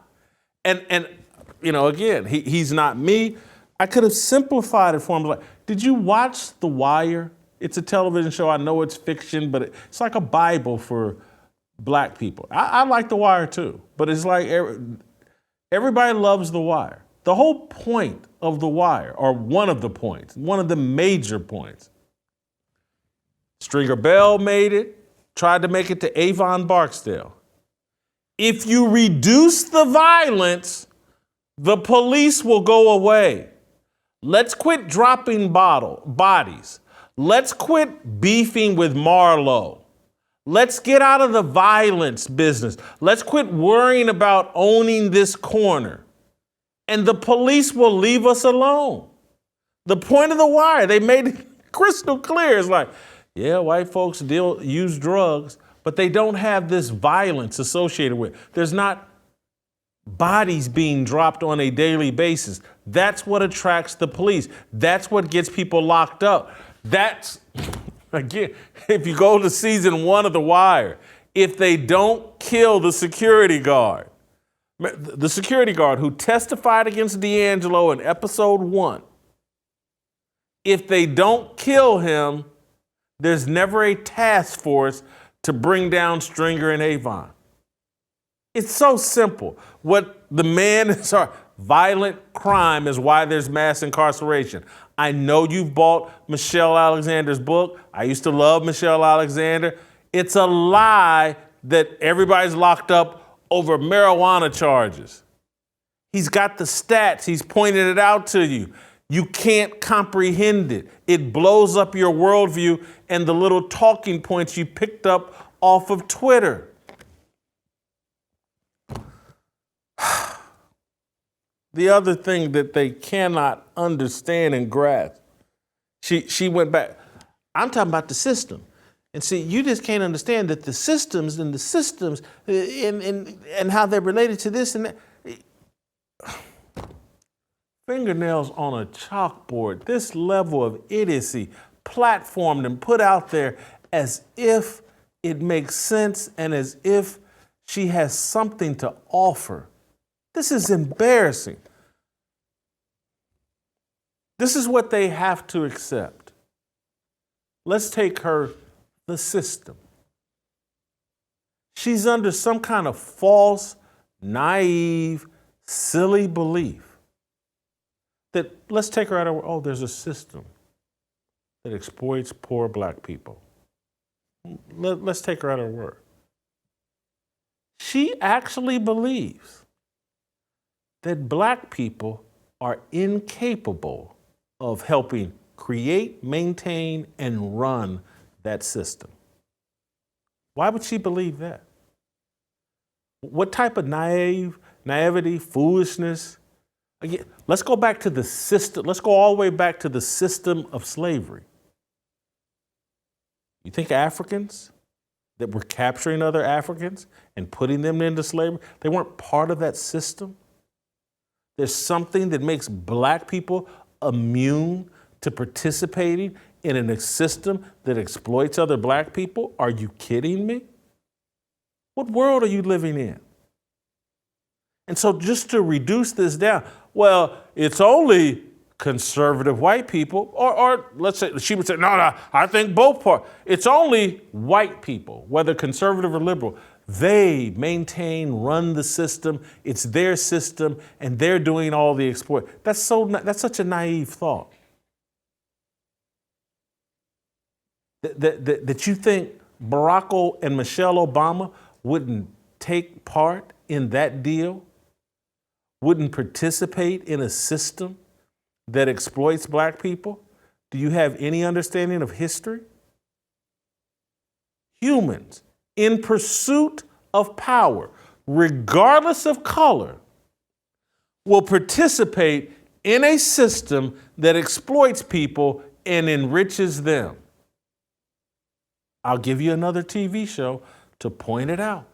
Speaker 1: And you know, again, he's not me. I could have simplified it for him. Like, did you watch The Wire? It's a television show. I know it's fiction, but it's like a Bible for black people. I like The Wire too, but it's like everybody loves The Wire. The whole point of The Wire, or one of the points, one of the major points, Stringer Bell made it, tried to make it to Avon Barksdale. If you reduce the violence, the police will go away. Let's quit dropping bodies. Let's quit beefing with Marlowe. Let's get out of the violence business. Let's quit worrying about owning this corner. And the police will leave us alone. The point of The Wire, they made it crystal clear. It's like, yeah, white folks use drugs, but they don't have this violence associated with it. There's not bodies being dropped on a daily basis. That's what attracts the police. That's what gets people locked up. That's, again, if you go to season 1 of The Wire, if they don't kill the security guard, The security guard who testified against D'Angelo in episode 1, if they don't kill him, there's never a task force to bring down Stringer and Avon. It's so simple. What the man is, violent crime is why there's mass incarceration. I know you've bought Michelle Alexander's book. I used to love Michelle Alexander. It's a lie that everybody's locked up over marijuana charges. He's got the stats. He's pointed it out to you. You can't comprehend it. It blows up your worldview and the little talking points you picked up off of Twitter. The other thing that they cannot understand and grasp, she went back. I'm talking about the system. And see, you just can't understand that the systems and how they're related to this and that. Fingernails on a chalkboard, this level of idiocy platformed and put out there as if it makes sense and as if she has something to offer. This is embarrassing. This is what they have to accept. Let's take her, the system. She's under some kind of false, naive, silly belief that, let's take her out of, oh, there's a system that exploits poor black people. Let's take her out of her word. She actually believes that black people are incapable of helping create, maintain, and run that system. Why would she believe that? What type of naivety, foolishness? Again, let's go back to the system. Let's go all the way back to the system of slavery. You think Africans that were capturing other Africans and putting them into slavery, they weren't part of that system? There's something that makes black people immune to participating in a system that exploits other black people? Are you kidding me? What world are you living in? And so just to reduce this down, well, it's only conservative white people, or let's say, she would say, no, I think both parts. It's only white people, whether conservative or liberal. They maintain, run the system. It's their system, and they're doing all the exploit. That's such a naive thought. That you think Barack and Michelle Obama wouldn't take part in that deal, wouldn't participate in a system that exploits black people? Do you have any understanding of history? Humans in pursuit of power, regardless of color, will participate in a system that exploits people and enriches them. I'll give you another TV show to point it out.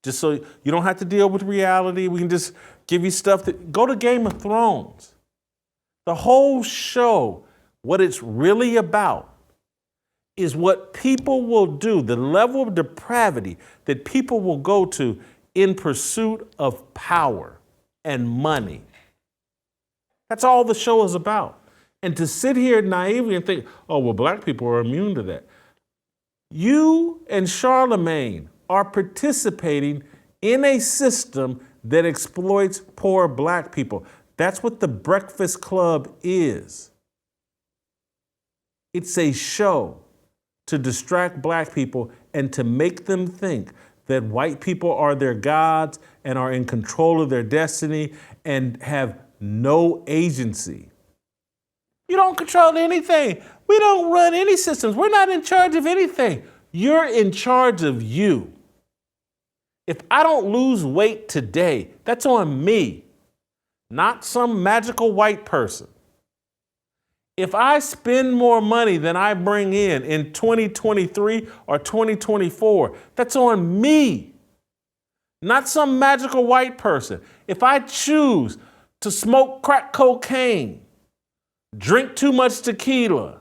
Speaker 1: Just so you don't have to deal with reality. We can just give you stuff that, go to Game of Thrones. The whole show, what it's really about is what people will do, the level of depravity that people will go to in pursuit of power and money. That's all the show is about. And to sit here naively and think, oh, well, black people are immune to that. You and Charlamagne are participating in a system that exploits poor black people. That's what the Breakfast Club is. It's a show to distract black people and to make them think that white people are their gods and are in control of their destiny and have no agency. You don't control anything. We don't run any systems. We're not in charge of anything. You're in charge of you. If I don't lose weight today, that's on me, not some magical white person. If I spend more money than I bring in 2023 or 2024, that's on me, not some magical white person. If I choose to smoke crack cocaine, drink too much tequila,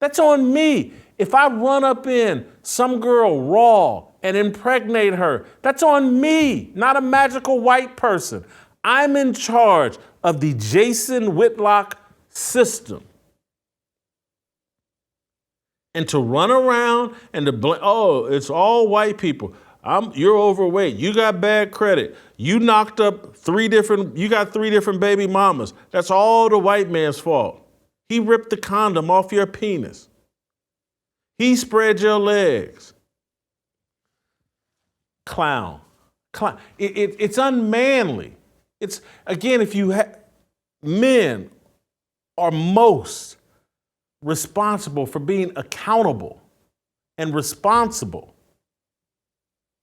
Speaker 1: That's on me. If I run up in some girl raw and impregnate her, that's on me, not a magical white person. I'm in charge of the Jason Whitlock system. And to run around and to blame, oh, it's all white people. You're overweight. You got bad credit. You knocked up you got 3 different baby mamas. That's all the white man's fault. He ripped the condom off your penis. He spread your legs. Clown. It's unmanly. It's, again, if you men are most responsible for being accountable and responsible.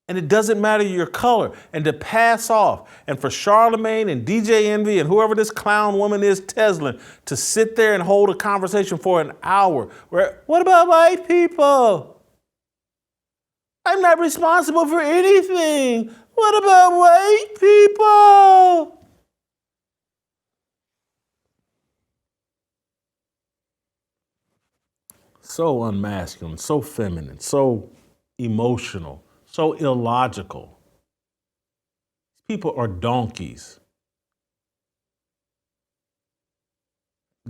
Speaker 1: And it doesn't matter your color. And to pass off, and for Charlamagne and DJ Envy and whoever this clown woman is, Teslin, to sit there and hold a conversation for an hour. What about white people? I'm not responsible for anything. What about white people? So unmasculine, so feminine, so emotional, so illogical. People are donkeys.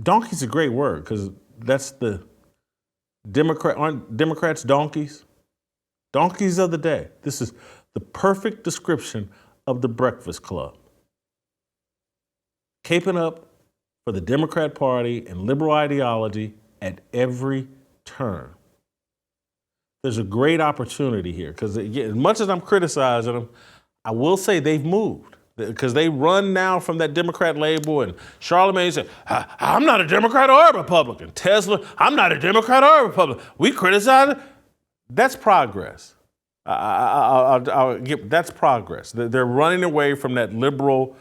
Speaker 1: Donkey's a great word because that's the aren't Democrats donkeys? Donkeys of the day. This is the perfect description of the Breakfast Club. Caping up for the Democrat Party and liberal ideology at every turn. There's a great opportunity here because as much as I'm criticizing them, I will say they've moved because they run now from that Democrat label, and Charlamagne said, I'm not a Democrat or a Republican. Tesla, I'm not a Democrat or a Republican. We criticize it. That's progress. I'll give, that's progress. They're running away from that liberal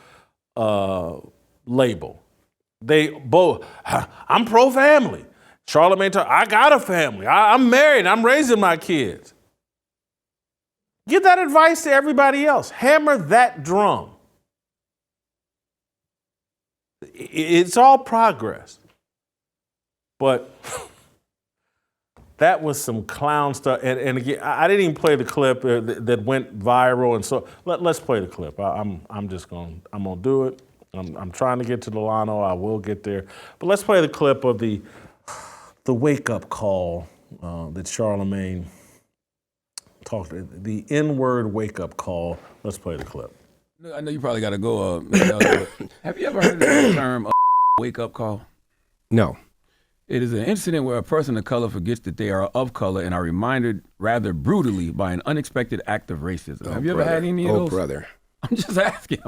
Speaker 1: label. They both, I'm pro-family. Charlamagne, I got a family. I'm married. I'm raising my kids. Give that advice to everybody else. Hammer that drum. It's all progress. But that was some clown stuff. And again, I didn't even play the clip that went viral. And so let's play the clip. I'm gonna do it. I'm trying to get to Delano. I will get there. But let's play the clip of the wake-up call that Charlamagne talked, the N-word wake-up call. Let's play the clip.
Speaker 3: I know you probably got to go. Have you ever heard of the term wake-up call?
Speaker 2: No.
Speaker 3: It is an incident where a person of color forgets that they are of color and are reminded rather brutally by an unexpected act of racism. Have you ever had any of those?
Speaker 2: Oh, brother.
Speaker 3: I'm just asking.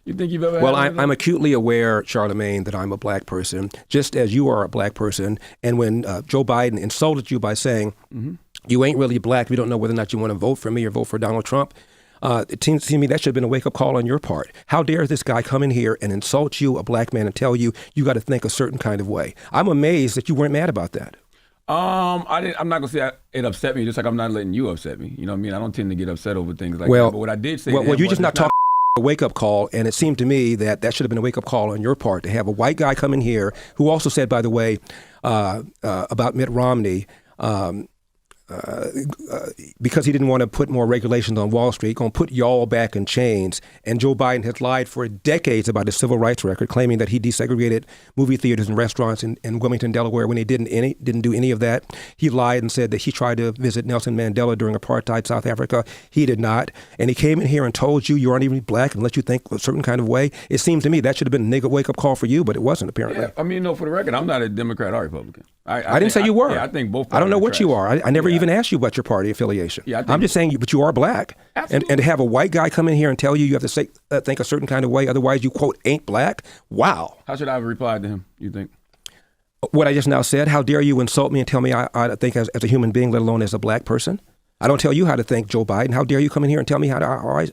Speaker 3: You think you've ever
Speaker 2: Well,
Speaker 3: had
Speaker 2: I'm acutely aware, Charlamagne, that I'm a black person, just as you are a black person. And when Joe Biden insulted you by saying, you ain't really black, we don't know whether or not you want to vote for me or vote for Donald Trump, it seems to me that should have been a wake-up call on your part. How dare this guy come in here and insult you, a black man, and tell you got to think a certain kind of way? I'm amazed that you weren't mad about that.
Speaker 3: I'm not gonna say it upset me, just like I'm not letting you upset me. You know what I mean? I don't tend to get upset over things like that. But what I did say,
Speaker 2: well, you're just not talking a wake-up call, and it seemed to me that should have been a wake-up call on your part to have a white guy come in here who also said, by the way, about Mitt Romney. Because he didn't want to put more regulations on Wall Street, going to put y'all back in chains. And Joe Biden has lied for decades about his civil rights record, claiming that he desegregated movie theaters and restaurants in Wilmington, Delaware, when he didn't do any of that. He lied and said that he tried to visit Nelson Mandela during apartheid South Africa. He did not. And he came in here and told you aren't even black unless you think a certain kind of way. It seems to me that should have been a nigga wake-up call for you, but it wasn't, apparently.
Speaker 3: Yeah, I mean, no, for the record, I'm not a Democrat or Republican.
Speaker 2: I didn't say you were.
Speaker 3: Yeah, I think both.
Speaker 2: I don't know what you are. I never even asked you about your party affiliation.
Speaker 3: Yeah,
Speaker 2: I'm just saying, but you are black.
Speaker 3: Absolutely.
Speaker 2: And to have a white guy come in here and tell you have to say, think a certain kind of way, otherwise you, quote, ain't black. Wow.
Speaker 3: How should I have replied to him, you think?
Speaker 2: What I just now said, how dare you insult me and tell me I think as a human being, let alone as a black person? I don't tell you how to think, Joe Biden. How dare you come in here and tell me how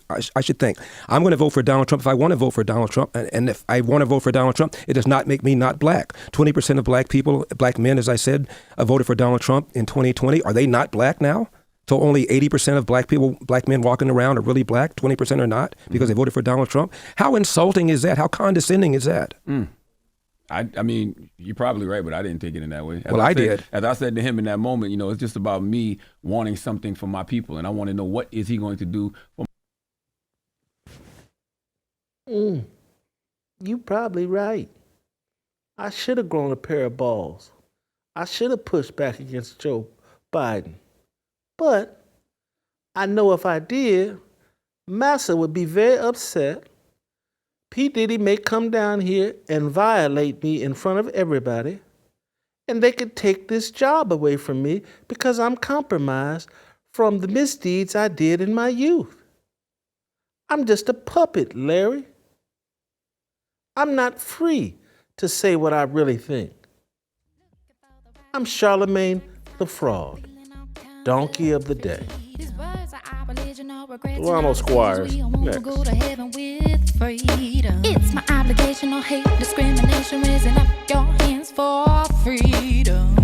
Speaker 2: I should think? I'm going to vote for Donald Trump if I want to vote for Donald Trump. And if I want to vote for Donald Trump, it does not make me not black. 20% of black people, black men, as I said, voted for Donald Trump in 2020. Are they not black now? So only 80% of black men walking around are really black, 20% are not because they voted for Donald Trump. How insulting is that? How condescending is that?
Speaker 3: I mean, you're probably right, but I didn't take it in that way.
Speaker 2: Well, I did.
Speaker 3: As I said to him in that moment, it's just about me wanting something for my people, and I want to know what is he going to do for
Speaker 1: You probably right. I should have grown a pair of balls. I should have pushed back against Joe Biden. But I know if I did, Massa would be very upset. P. Diddy may come down here and violate me in front of everybody, and they could take this job away from me because I'm compromised from the misdeeds I did in my youth. I'm just a puppet, Larry. I'm not free to say what I really think. I'm Charlamagne the Fraud, Donkey of the Day. Delano Squires, next.
Speaker 5: It's my obligation, no hate, discrimination, raising up your hands for freedom.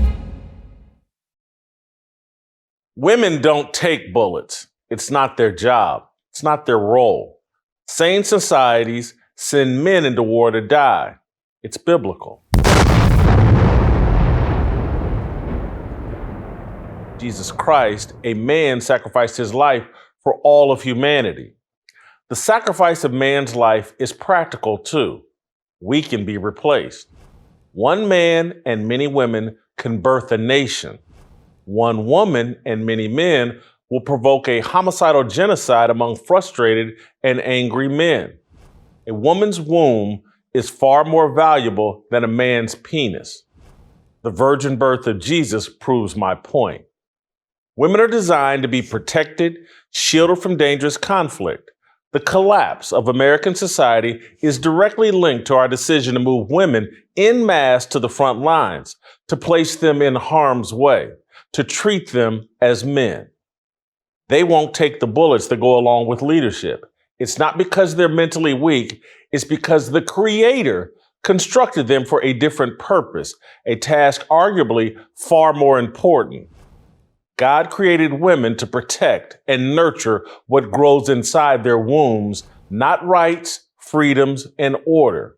Speaker 1: Women don't take bullets. It's not their job. It's not their role. Sane societies send men into war to die. It's biblical. Jesus Christ, a man, sacrificed his life for all of humanity. The sacrifice of man's life is practical too. We can be replaced. One man and many women can birth a nation. One woman and many men will provoke a homicidal genocide among frustrated and angry men. A woman's womb is far more valuable than a man's penis. The virgin birth of Jesus proves my point. Women are designed to be protected, shielded from dangerous conflict. The collapse of American society is directly linked to our decision to move women en masse to the front lines, to place them in harm's way, to treat them as men. They won't take the bullets that go along with leadership. It's not because they're mentally weak, it's because the Creator constructed them for a different purpose, a task arguably far more important. God created women to protect and nurture what grows inside their wombs, not rights, freedoms, and order.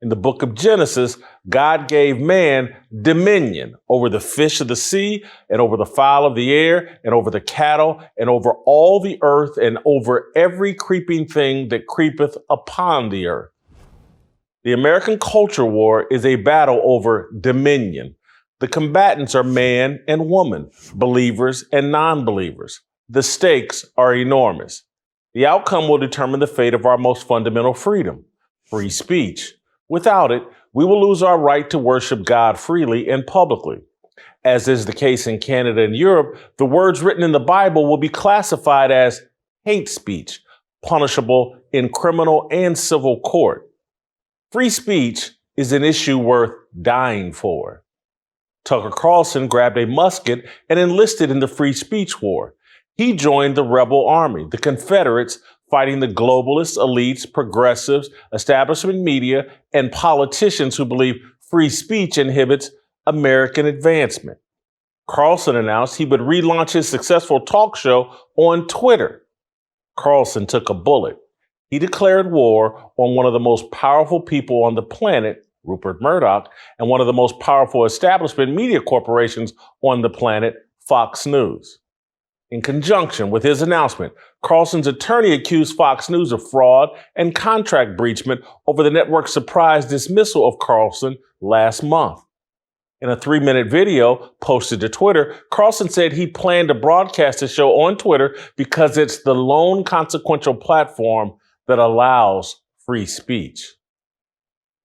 Speaker 1: In the book of Genesis, God gave man dominion over the fish of the sea and over the fowl of the air and over the cattle and over all the earth and over every creeping thing that creepeth upon the earth. The American culture war is a battle over dominion. The combatants are man and woman, believers and non-believers. The stakes are enormous. The outcome will determine the fate of our most fundamental freedom, free speech. Without it, we will lose our right to worship God freely and publicly. As is the case in Canada and Europe, the words written in the Bible will be classified as hate speech, punishable in criminal and civil court. Free speech is an issue worth dying for. Tucker Carlson grabbed a musket and enlisted in the free speech war. He joined the rebel army, the Confederates, fighting the globalists, elites, progressives, establishment media, and politicians who believe free speech inhibits American advancement. Carlson announced he would relaunch his successful talk show on Twitter. Carlson took a bullet. He declared war on one of the most powerful people on the planet, Rupert Murdoch, and one of the most powerful establishment media corporations on the planet, Fox News. In conjunction with his announcement, Carlson's attorney accused Fox News of fraud and contract breachment over the network's surprise dismissal of Carlson last month. In a 3-minute video posted to Twitter, Carlson said he planned to broadcast the show on Twitter because it's the lone consequential platform that allows free speech.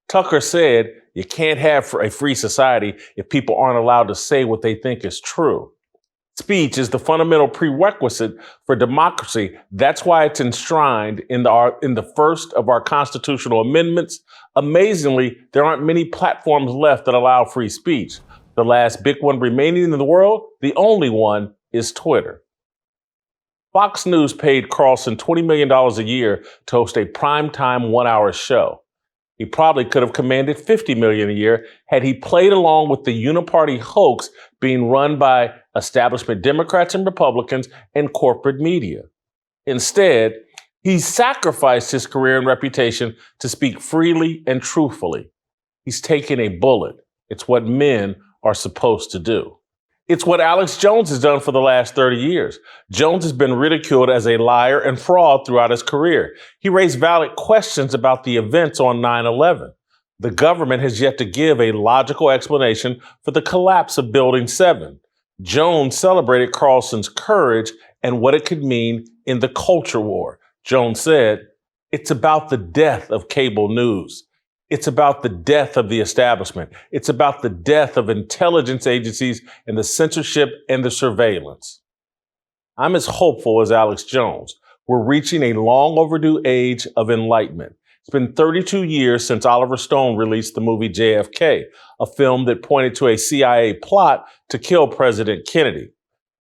Speaker 1: Tucker said you can't have a free society if people aren't allowed to say what they think is true. Speech is the fundamental prerequisite for democracy. That's why it's enshrined in the first of our constitutional amendments. Amazingly, there aren't many platforms left that allow free speech. The last big one remaining in the world, the only one, is Twitter. Fox News paid Carlson $20 million a year to host a primetime 1-hour show. He probably could have commanded $50 million a year had he played along with the uniparty hoax being run by establishment Democrats and Republicans and corporate media. Instead, he sacrificed his career and reputation to speak freely and truthfully. He's taken a bullet. It's what men are supposed to do. It's what Alex Jones has done for the last 30 years. Jones has been ridiculed as a liar and fraud throughout his career. He raised valid questions about the events on 9/11. The government has yet to give a logical explanation for the collapse of Building 7. Jones celebrated Carlson's courage and what it could mean in the culture war. Jones said, "It's about the death of cable news. It's about the death of the establishment. It's about the death of intelligence agencies and the censorship and the surveillance." I'm as hopeful as Alex Jones. We're reaching a long overdue age of enlightenment. It's been 32 years since Oliver Stone released the movie JFK, a film that pointed to a CIA plot to kill President Kennedy.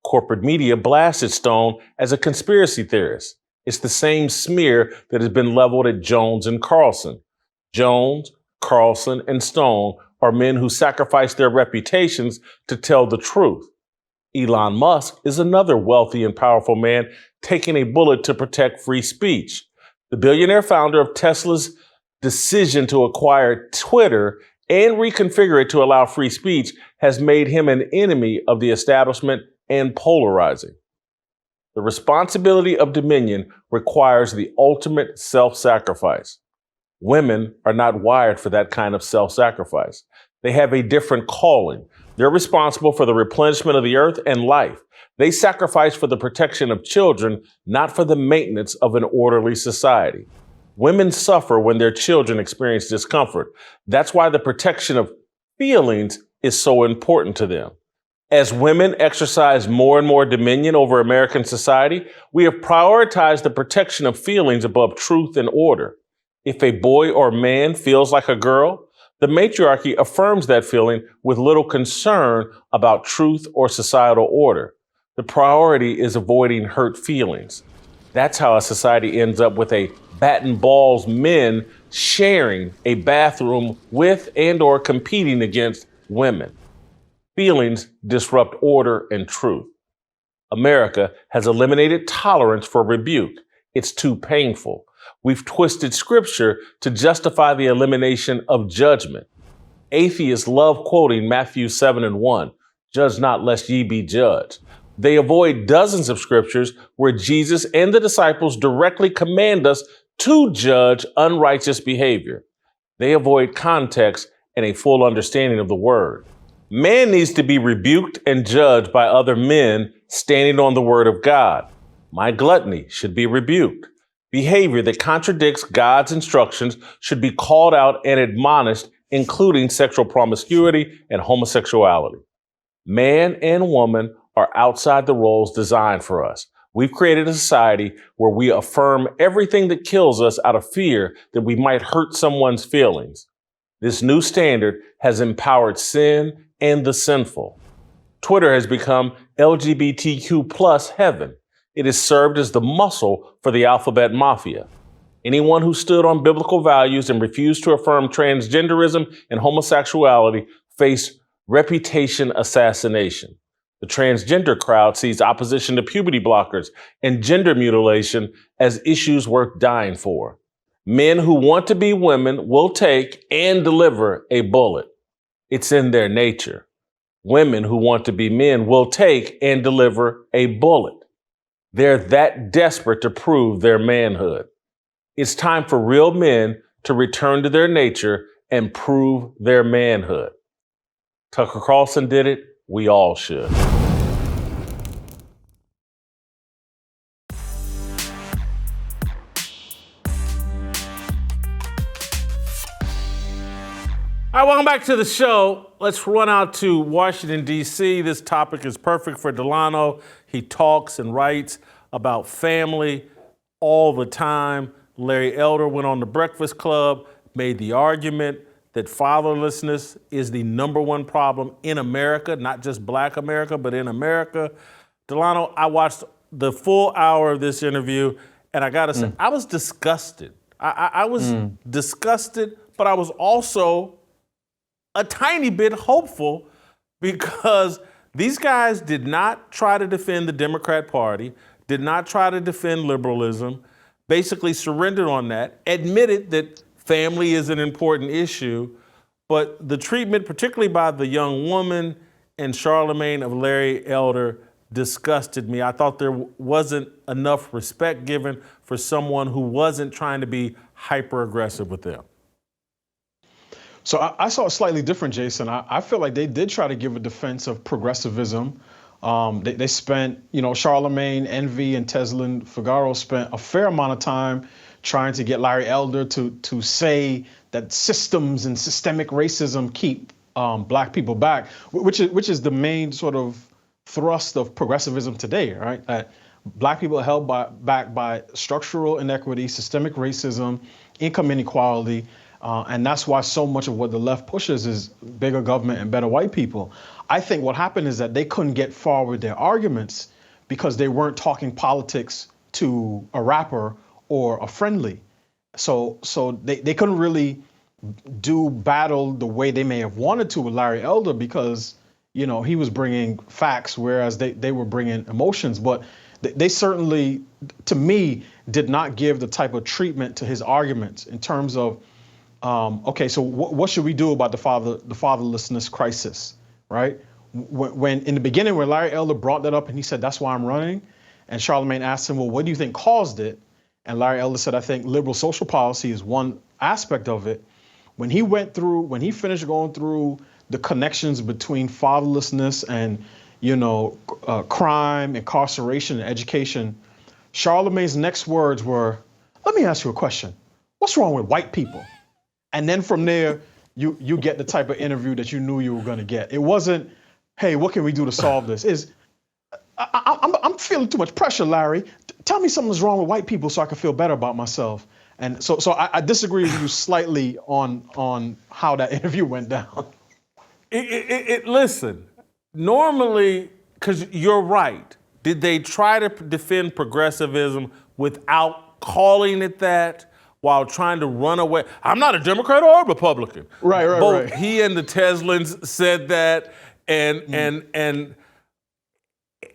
Speaker 1: Corporate media blasted Stone as a conspiracy theorist. It's the same smear that has been leveled at Jones and Carlson. Jones, Carlson, and Stone are men who sacrificed their reputations to tell the truth. Elon Musk is another wealthy and powerful man taking a bullet to protect free speech. The billionaire founder of Tesla's decision to acquire Twitter and reconfigure it to allow free speech has made him an enemy of the establishment and polarizing. The responsibility of dominion requires the ultimate self-sacrifice. Women are not wired for that kind of self-sacrifice. They have a different calling. They're responsible for the replenishment of the earth and life. They sacrifice for the protection of children, not for the maintenance of an orderly society. Women suffer when their children experience discomfort. That's why the protection of feelings is so important to them. As women exercise more and more dominion over American society, we have prioritized the protection of feelings above truth and order. If a boy or man feels like a girl, the matriarchy affirms that feeling with little concern about truth or societal order. The priority is avoiding hurt feelings. That's how a society ends up with a bat and balls men sharing a bathroom with and or competing against women. Feelings disrupt order and truth. America has eliminated tolerance for rebuke. It's too painful. We've twisted scripture to justify the elimination of judgment. Atheists love quoting Matthew 7:1, "Judge not lest ye be judged." They avoid dozens of scriptures where Jesus and the disciples directly command us to judge unrighteous behavior. They avoid context and a full understanding of the word. Man needs to be rebuked and judged by other men standing on the word of God. My gluttony should be rebuked. Behavior that contradicts God's instructions should be called out and admonished, including sexual promiscuity and homosexuality. Man and woman are outside the roles designed for us. We've created a society where we affirm everything that kills us out of fear that we might hurt someone's feelings. This new standard has empowered sin and the sinful. Twitter has become LGBTQ plus heaven. It has served as the muscle for the alphabet mafia. Anyone who stood on biblical values and refused to affirm transgenderism and homosexuality faced reputation assassination. The transgender crowd sees opposition to puberty blockers and gender mutilation as issues worth dying for. Men who want to be women will take and deliver a bullet. It's in their nature. Women who want to be men will take and deliver a bullet. They're that desperate to prove their manhood. It's time for real men to return to their nature and prove their manhood. Tucker Carlson did it. We all should. All right, welcome back to the show. Let's run out to Washington, D.C. This topic is perfect for Delano. He talks and writes about family all the time. Larry Elder went on the Breakfast Club, made the argument that fatherlessness is the number one problem in America, not just Black America, but in America. Delano, I watched the full hour of this interview, and I gotta say, I was disgusted. I was disgusted, but I was also a tiny bit hopeful because these guys did not try to defend the Democrat Party, did not try to defend liberalism, basically surrendered on that, admitted that family is an important issue, but the treatment, particularly by the young woman and Charlamagne of Larry Elder, disgusted me. I thought there wasn't enough respect given for someone who wasn't trying to be hyper aggressive with them.
Speaker 6: So I saw it slightly different, Jason. I feel like they did try to give a defense of progressivism. They spent, Charlamagne, Envy, and Teslin Figaro spent a fair amount of time trying to get Larry Elder to say that systems and systemic racism keep black people back, which is the main sort of thrust of progressivism today, right? That black people are held back by structural inequity, systemic racism, income inequality, and that's why so much of what the left pushes is bigger government and better white people. I think what happened is that they couldn't get far with their arguments because they weren't talking politics to a rapper or a friendly. So they couldn't really do battle the way they may have wanted to with Larry Elder because, he was bringing facts, whereas they were bringing emotions. But they certainly, to me, did not give the type of treatment to his arguments in terms of, okay, so what should we do about the fatherlessness crisis, right? When in the beginning, when Larry Elder brought that up and he said, that's why I'm running, and Charlamagne asked him, well, what do you think caused it? And Larry Elder said, I think liberal social policy is one aspect of it. When he finished going through the connections between fatherlessness and, crime, incarceration, and education, Charlamagne's next words were, let me ask you a question. What's wrong with white people? And then from there, you get the type of interview that you knew you were going to get. It wasn't, hey, what can we do to solve this? I'm feeling too much pressure, Larry. Tell me something's wrong with white people so I can feel better about myself. And so I disagree with you slightly on how that interview went down.
Speaker 1: Listen, normally, because you're right, did they try to defend progressivism without calling it that while trying to run away? I'm not a Democrat or a Republican.
Speaker 6: Right.
Speaker 1: Both he and the Teslins said that, and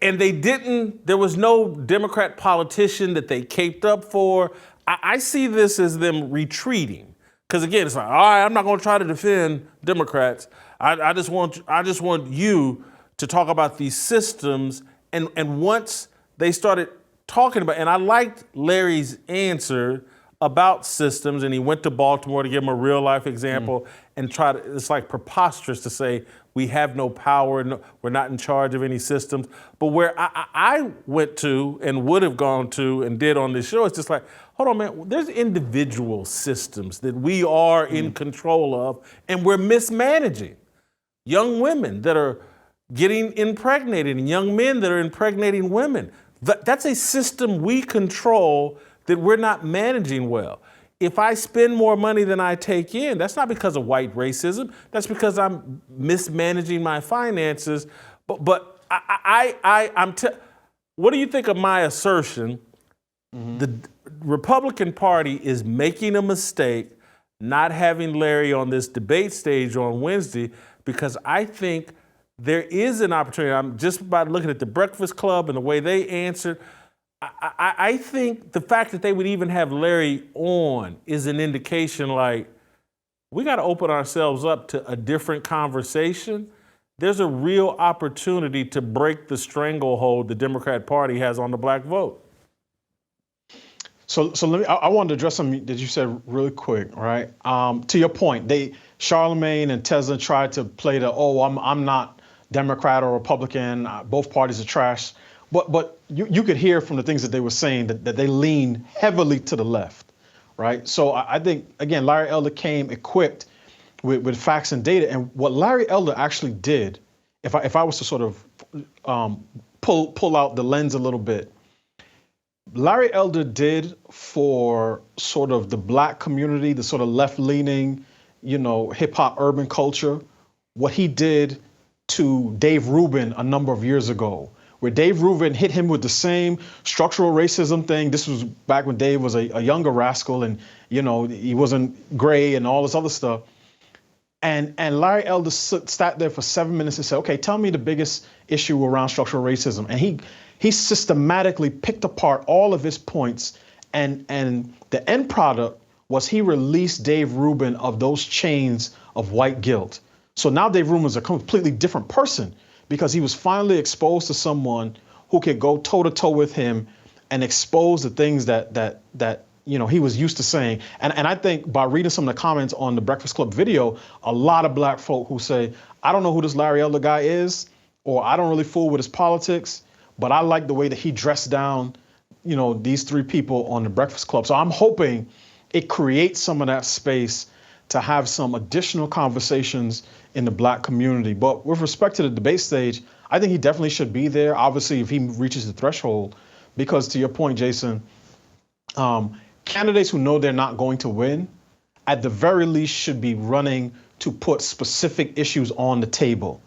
Speaker 1: they didn't, there was no Democrat politician that they caped up for. I see this as them retreating. Because again, it's like, all right, I'm not going to try to defend Democrats. I just want you to talk about these systems. And once they started talking about, and I liked Larry's answer about systems, and he went to Baltimore to give him a real life example and it's like preposterous to say we have no power, we're not in charge of any systems. But where I went to and would have gone to and did on this show, it's just like, hold on, man, there's individual systems that we are in control of and we're mismanaging. Young women that are getting impregnated and young men that are impregnating women. That's a system we control that we're not managing well. If I spend more money than I take in, that's not because of white racism. That's because I'm mismanaging my finances. But what do you think of my assertion? The Republican Party is making a mistake not having Larry on this debate stage on Wednesday, because I think there is an opportunity. I'm just by looking at the Breakfast Club and the way they answered. I think the fact that they would even have Larry on is an indication like we got to open ourselves up to a different conversation. There's a real opportunity to break the stranglehold the Democrat Party has on the black vote.
Speaker 6: So I wanted to address something that you said really quick, right? To your point, Charlamagne and Tesla tried to play I'm not Democrat or Republican, both parties are trash. But you could hear from the things that they were saying that they lean heavily to the left, right? So I think, again, Larry Elder came equipped with facts and data. And what Larry Elder actually did, if I was to sort of pull out the lens a little bit, Larry Elder did for sort of the black community, the sort of left-leaning, hip hop urban culture, what he did to Dave Rubin a number of years ago, where Dave Rubin hit him with the same structural racism thing. This was back when Dave was a younger rascal and, he wasn't gray and all this other stuff. And Larry Elder sat there for 7 minutes and said, okay, tell me the biggest issue around structural racism. And he systematically picked apart all of his points, and the end product was he released Dave Rubin of those chains of white guilt. So now Dave Rubin is a completely different person because he was finally exposed to someone who could go toe to toe with him and expose the things that he was used to saying. And I think by reading some of the comments on the Breakfast Club video, a lot of black folk who say, I don't know who this Larry Elder guy is, or I don't really fool with his politics, but I like the way that he dressed down, these three people on the Breakfast Club. So I'm hoping it creates some of that space to have some additional conversations in the black community. But with respect to the debate stage, I think he definitely should be there, obviously, if he reaches the threshold, because to your point, Jason, candidates who know they're not going to win, at the very least should be running to put specific issues on the table.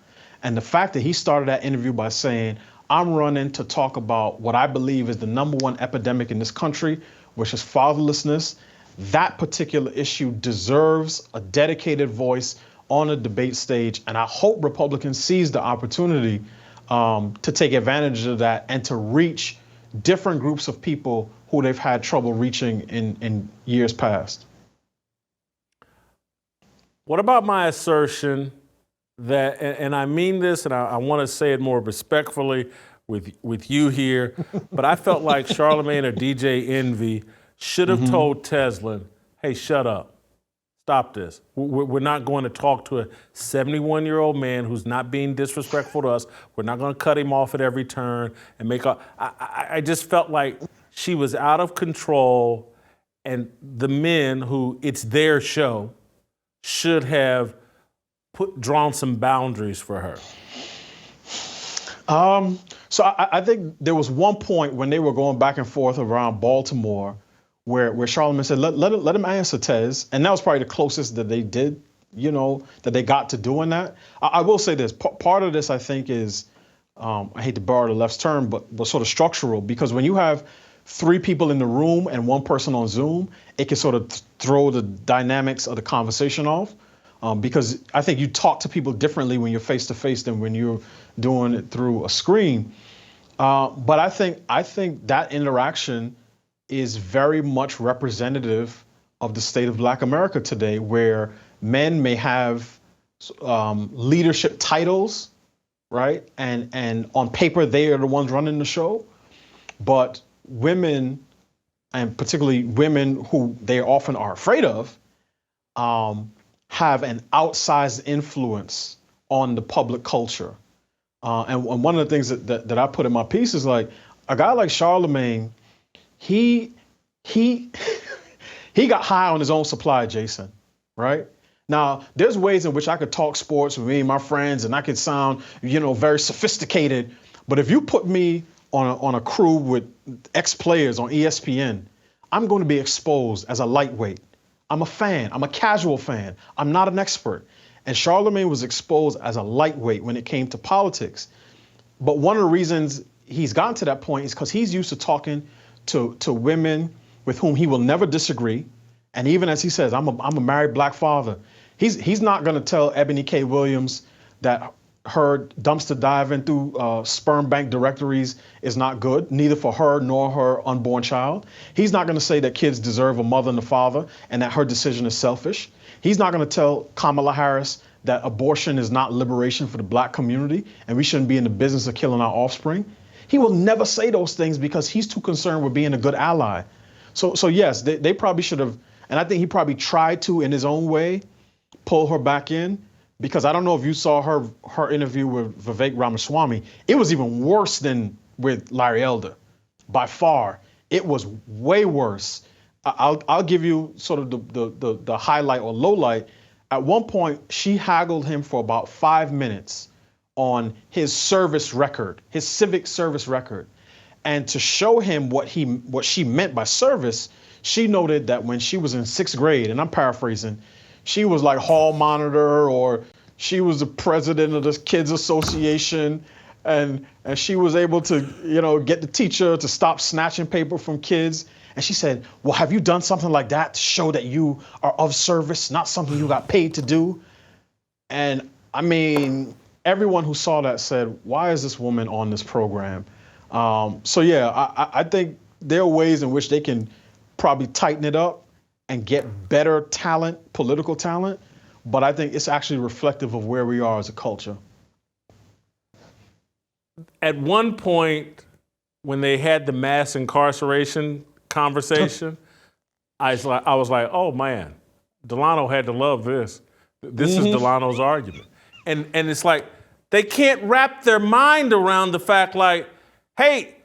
Speaker 6: And the fact that he started that interview by saying, I'm running to talk about what I believe is the #1 epidemic in this country, which is fatherlessness, that particular issue deserves a dedicated voice on a debate stage. And I hope Republicans seize the opportunity to take advantage of that and to reach different groups of people who they've had trouble reaching in years past.
Speaker 1: What about my assertion that, and I mean this, and I want to say it more respectfully with you here, but I felt like Charlamagne or DJ Envy should have told Teslin, hey, shut up. Stop this. We're not going to talk to a 71-year-old man who's not being disrespectful to us. We're not going to cut him off at every turn and make up. I just felt like she was out of control, and the men who it's their show should have drawn some boundaries for her.
Speaker 6: So I think there was one point when they were going back and forth around Baltimore where Charlamagne said, let him answer, Tez. And that was probably the closest that they did, that they got to doing that. I will say this, part of this I think is, I hate to borrow the left's term, but sort of structural, because when you have 3 people in the room and 1 person on Zoom, it can sort of throw the dynamics of the conversation off. Because I think you talk to people differently when you're face to face than when you're doing it through a screen. But I think that interaction is very much representative of the state of Black America today, where men may have leadership titles, right? And on paper, they are the ones running the show. But women, and particularly women who they often are afraid of, have an outsized influence on the public culture. And one of the things that I put in my piece is like, a guy like Charlamagne, he got high on his own supply, Jason, right? Now, there's ways in which I could talk sports with me and my friends, and I could sound, very sophisticated. But if you put me on a crew with ex-players on ESPN, I'm going to be exposed as a lightweight. I'm a fan. I'm a casual fan. I'm not an expert. And Charlamagne was exposed as a lightweight when it came to politics. But one of the reasons he's gotten to that point is because he's used to talking to women with whom he will never disagree. And even as he says, I'm a married Black father. He's not going to tell Ebony K. Williams that her dumpster diving through sperm bank directories is not good, neither for her nor her unborn child. He's not going to say that kids deserve a mother and a father and that her decision is selfish. He's not going to tell Kamala Harris that abortion is not liberation for the Black community and we shouldn't be in the business of killing our offspring. He will never say those things because he's too concerned with being a good ally. So yes, they probably should have, and I think he probably tried to, in his own way, pull her back in. Because I don't know if you saw her interview with Vivek Ramaswamy. It was even worse than with Larry Elder, by far. It was way worse. I'll give you sort of the highlight or low light. At one point, she haggled him for about 5 minutes on his service record, his civic service record. And to show him what she meant by service, she noted that when she was in 6th grade, and I'm paraphrasing, she was like hall monitor, or she was the president of the kids association, and she was able to, get the teacher to stop snatching paper from kids. And she said, well, have you done something like that to show that you are of service, not something you got paid to do? And I mean, everyone who saw that said, why is this woman on this program? So yeah, I think there are ways in which they can probably tighten it up. and get better talent, political talent, but I think it's actually reflective of where we are as a culture.
Speaker 1: At one point, when they had the mass incarceration conversation, I was like, oh man, Delano had to love this. This is Delano's argument. And it's like, they can't wrap their mind around the fact like, hey,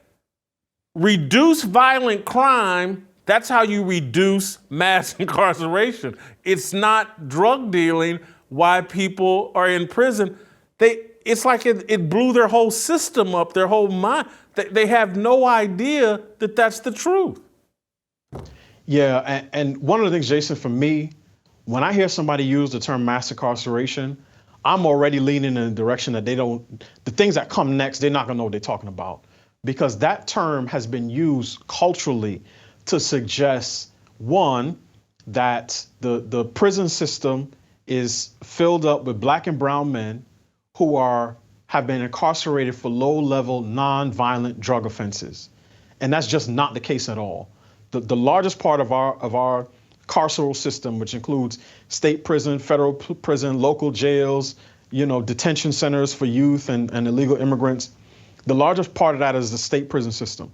Speaker 1: reduce violent crime, that's how you reduce mass incarceration. It's not drug dealing why people are in prison. It's like it blew their whole system up, their whole mind. They have no idea that that's the truth.
Speaker 6: Yeah, and one of the things, Jason, for me, when I hear somebody use the term mass incarceration, I'm already leaning in the direction that the things that come next, they're not gonna know what they're talking about. Because that term has been used culturally to suggest, one, that the prison system is filled up with black and brown men who have been incarcerated for low-level, non-violent drug offenses. And that's just not the case at all. The largest part of our carceral system, which includes state prison, federal prison, local jails, detention centers for youth and illegal immigrants, the largest part of that is the state prison system.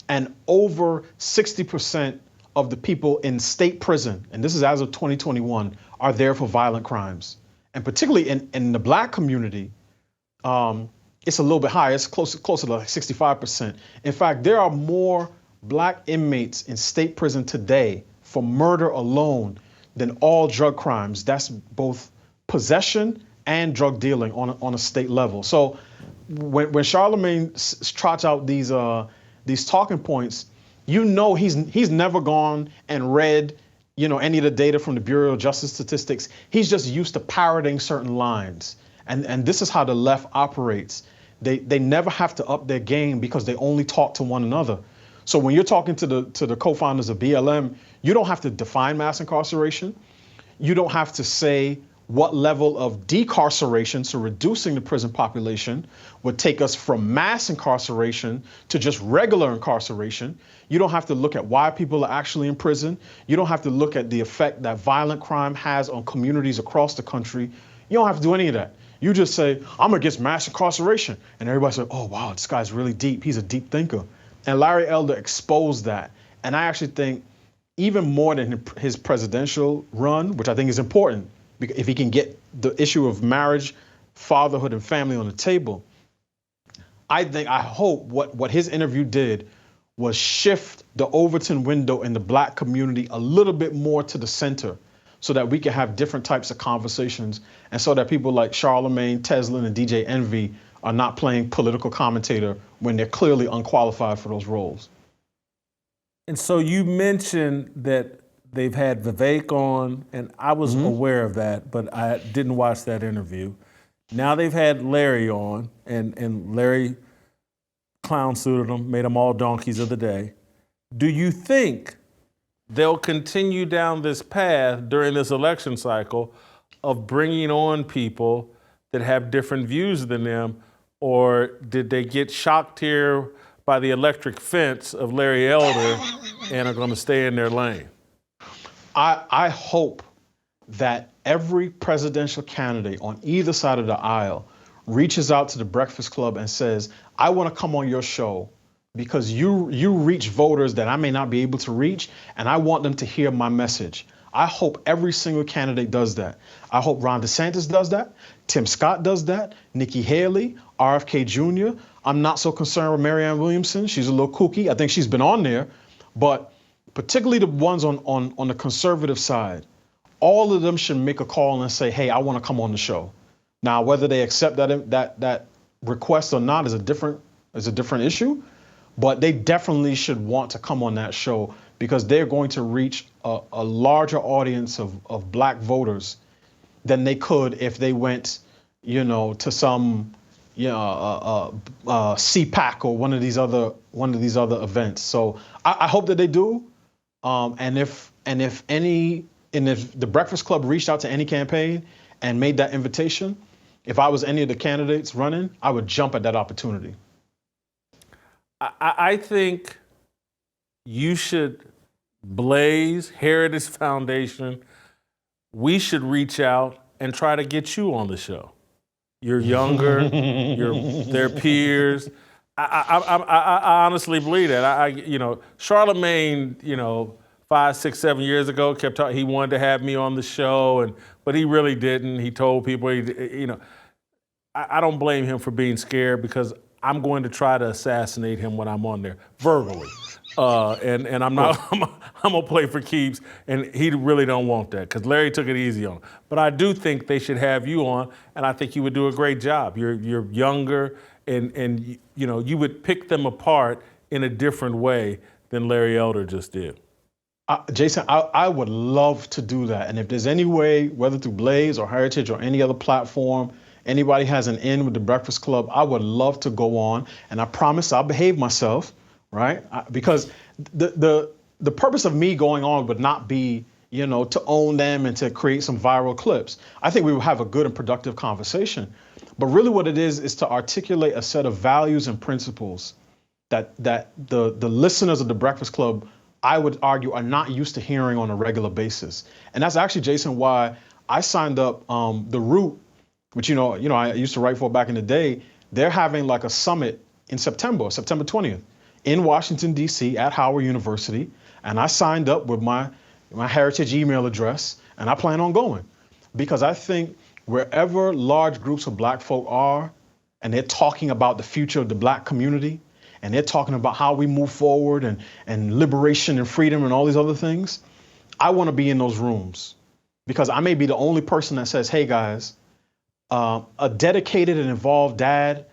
Speaker 6: And over 60% of the people in state prison, and this is as of 2021, are there for violent crimes. And particularly in the black community, it's a little bit higher. It's closer to like 65%. In fact, there are more black inmates in state prison today for murder alone than all drug crimes. That's both possession and drug dealing on a state level. So when Charlamagne trots out these talking points, he's never gone and read any of the data from the Bureau of Justice Statistics. He's just used to parroting certain lines. And this is how the left operates. They never have to up their game because they only talk to one another. So when you're talking to the co-founders of BLM, you don't have to define mass incarceration. You don't have to say what level of decarceration, so reducing the prison population, would take us from mass incarceration to just regular incarceration. You don't have to look at why people are actually in prison. You don't have to look at the effect that violent crime has on communities across the country. You don't have to do any of that. You just say, I'm against mass incarceration. And everybody said, oh, wow, this guy's really deep. He's a deep thinker. And Larry Elder exposed that. And I actually think even more than his presidential run, which I think is important, if he can get the issue of marriage, fatherhood, and family on the table, I hope what his interview did was shift the Overton window in the black community a little bit more to the center so that we can have different types of conversations and so that people like Charlamagne, Teslin, and DJ Envy are not playing political commentator when they're clearly unqualified for those roles.
Speaker 1: And so you mentioned that they've had Vivek on, and I was aware of that, but I didn't watch that interview. Now they've had Larry on, and Larry clown-suited them, made them all donkeys of the day. Do you think they'll continue down this path during this election cycle of bringing on people that have different views than them, or did they get shocked here by the electric fence of Larry Elder and are going to stay in their lane?
Speaker 6: I hope that every presidential candidate on either side of the aisle reaches out to the Breakfast Club and says, I want to come on your show because you reach voters that I may not be able to reach, and I want them to hear my message. I hope every single candidate does that. I hope Ron DeSantis does that. Tim Scott does that. Nikki Haley, RFK Jr. I'm not so concerned with Marianne Williamson. She's a little kooky. I think she's been on there, but particularly the ones on the conservative side, all of them should make a call and say, hey, I want to come on the show. Now, whether they accept that request or not is a different issue, but they definitely should want to come on that show because they're going to reach a larger audience of black voters than they could if they went, to some, CPAC or one of these other events. So I hope that they do. And if the Breakfast Club reached out to any campaign and made that invitation, if I was any of the candidates running, I would jump at that opportunity.
Speaker 1: I think you should Blaze Heritage Foundation, we should reach out and try to get you on the show. You're younger, their peers. I honestly believe that. Charlamagne, 5, 6, 7 years ago kept talking. He wanted to have me on the show, but he really didn't. He told people, I don't blame him for being scared because I'm going to try to assassinate him when I'm on there verbally. And I'm not. I'm gonna play for keeps, and he really don't want that because Larry took it easy on him. But I do think they should have you on, and I think you would do a great job. You're younger, and you would pick them apart in a different way than Larry Elder just did.
Speaker 6: Jason, I would love to do that, and if there's any way, whether through Blaze or Heritage or any other platform, anybody has an in with the Breakfast Club, I would love to go on, and I promise I'll behave myself. Right? Because the purpose of me going on would not be, to own them and to create some viral clips. I think we would have a good and productive conversation. But really what it is to articulate a set of values and principles that the listeners of the Breakfast Club, I would argue, are not used to hearing on a regular basis. And that's actually, Jason, why I signed up The Root, which, I used to write for back in the day. They're having like a summit in September 20th. In Washington, D.C. at Howard University, and I signed up with my Heritage email address, and I plan on going. Because I think wherever large groups of Black folk are, and they're talking about the future of the Black community, and they're talking about how we move forward and liberation and freedom and all these other things, I want to be in those rooms. Because I may be the only person that says, hey guys, a dedicated and involved dad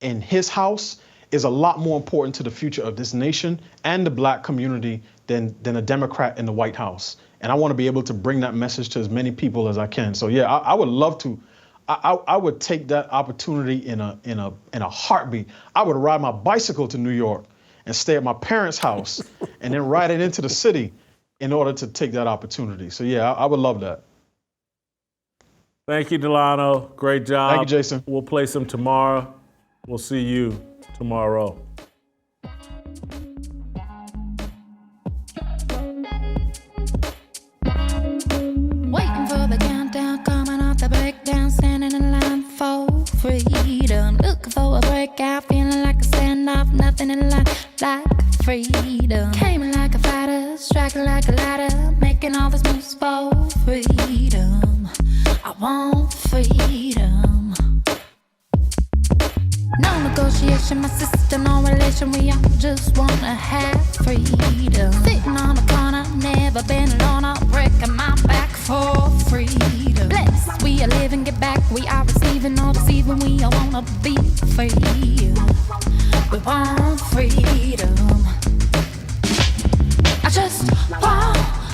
Speaker 6: in his house is a lot more important to the future of this nation and the Black community than a Democrat in the White House. And I want to be able to bring that message to as many people as I can. So yeah, I would love to. I would take that opportunity in a heartbeat. I would ride my bicycle to New York and stay at my parents' house and then ride it into the city in order to take that opportunity. So yeah, I would love that.
Speaker 1: Thank you, Delano. Great job.
Speaker 6: Thank you, Jason.
Speaker 1: We'll play some tomorrow. We'll see you tomorrow.
Speaker 5: Waiting for the countdown, coming off the breakdown, standing in line for freedom. Looking for a breakout, feeling like a standoff, nothing in life like freedom. Came like a fighter, striking like a ladder, making all these moves for freedom. I want freedom. No negotiation, my sister, no relation. We all just wanna have freedom. Sitting on the corner, never been alone. I'm breaking my back for freedom. Blessed, we are living, get back. We are receiving, no deceiving. We all wanna be free. We want freedom.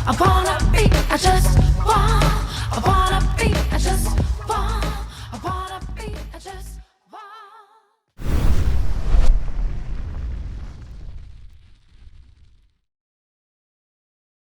Speaker 5: I wanna be. I just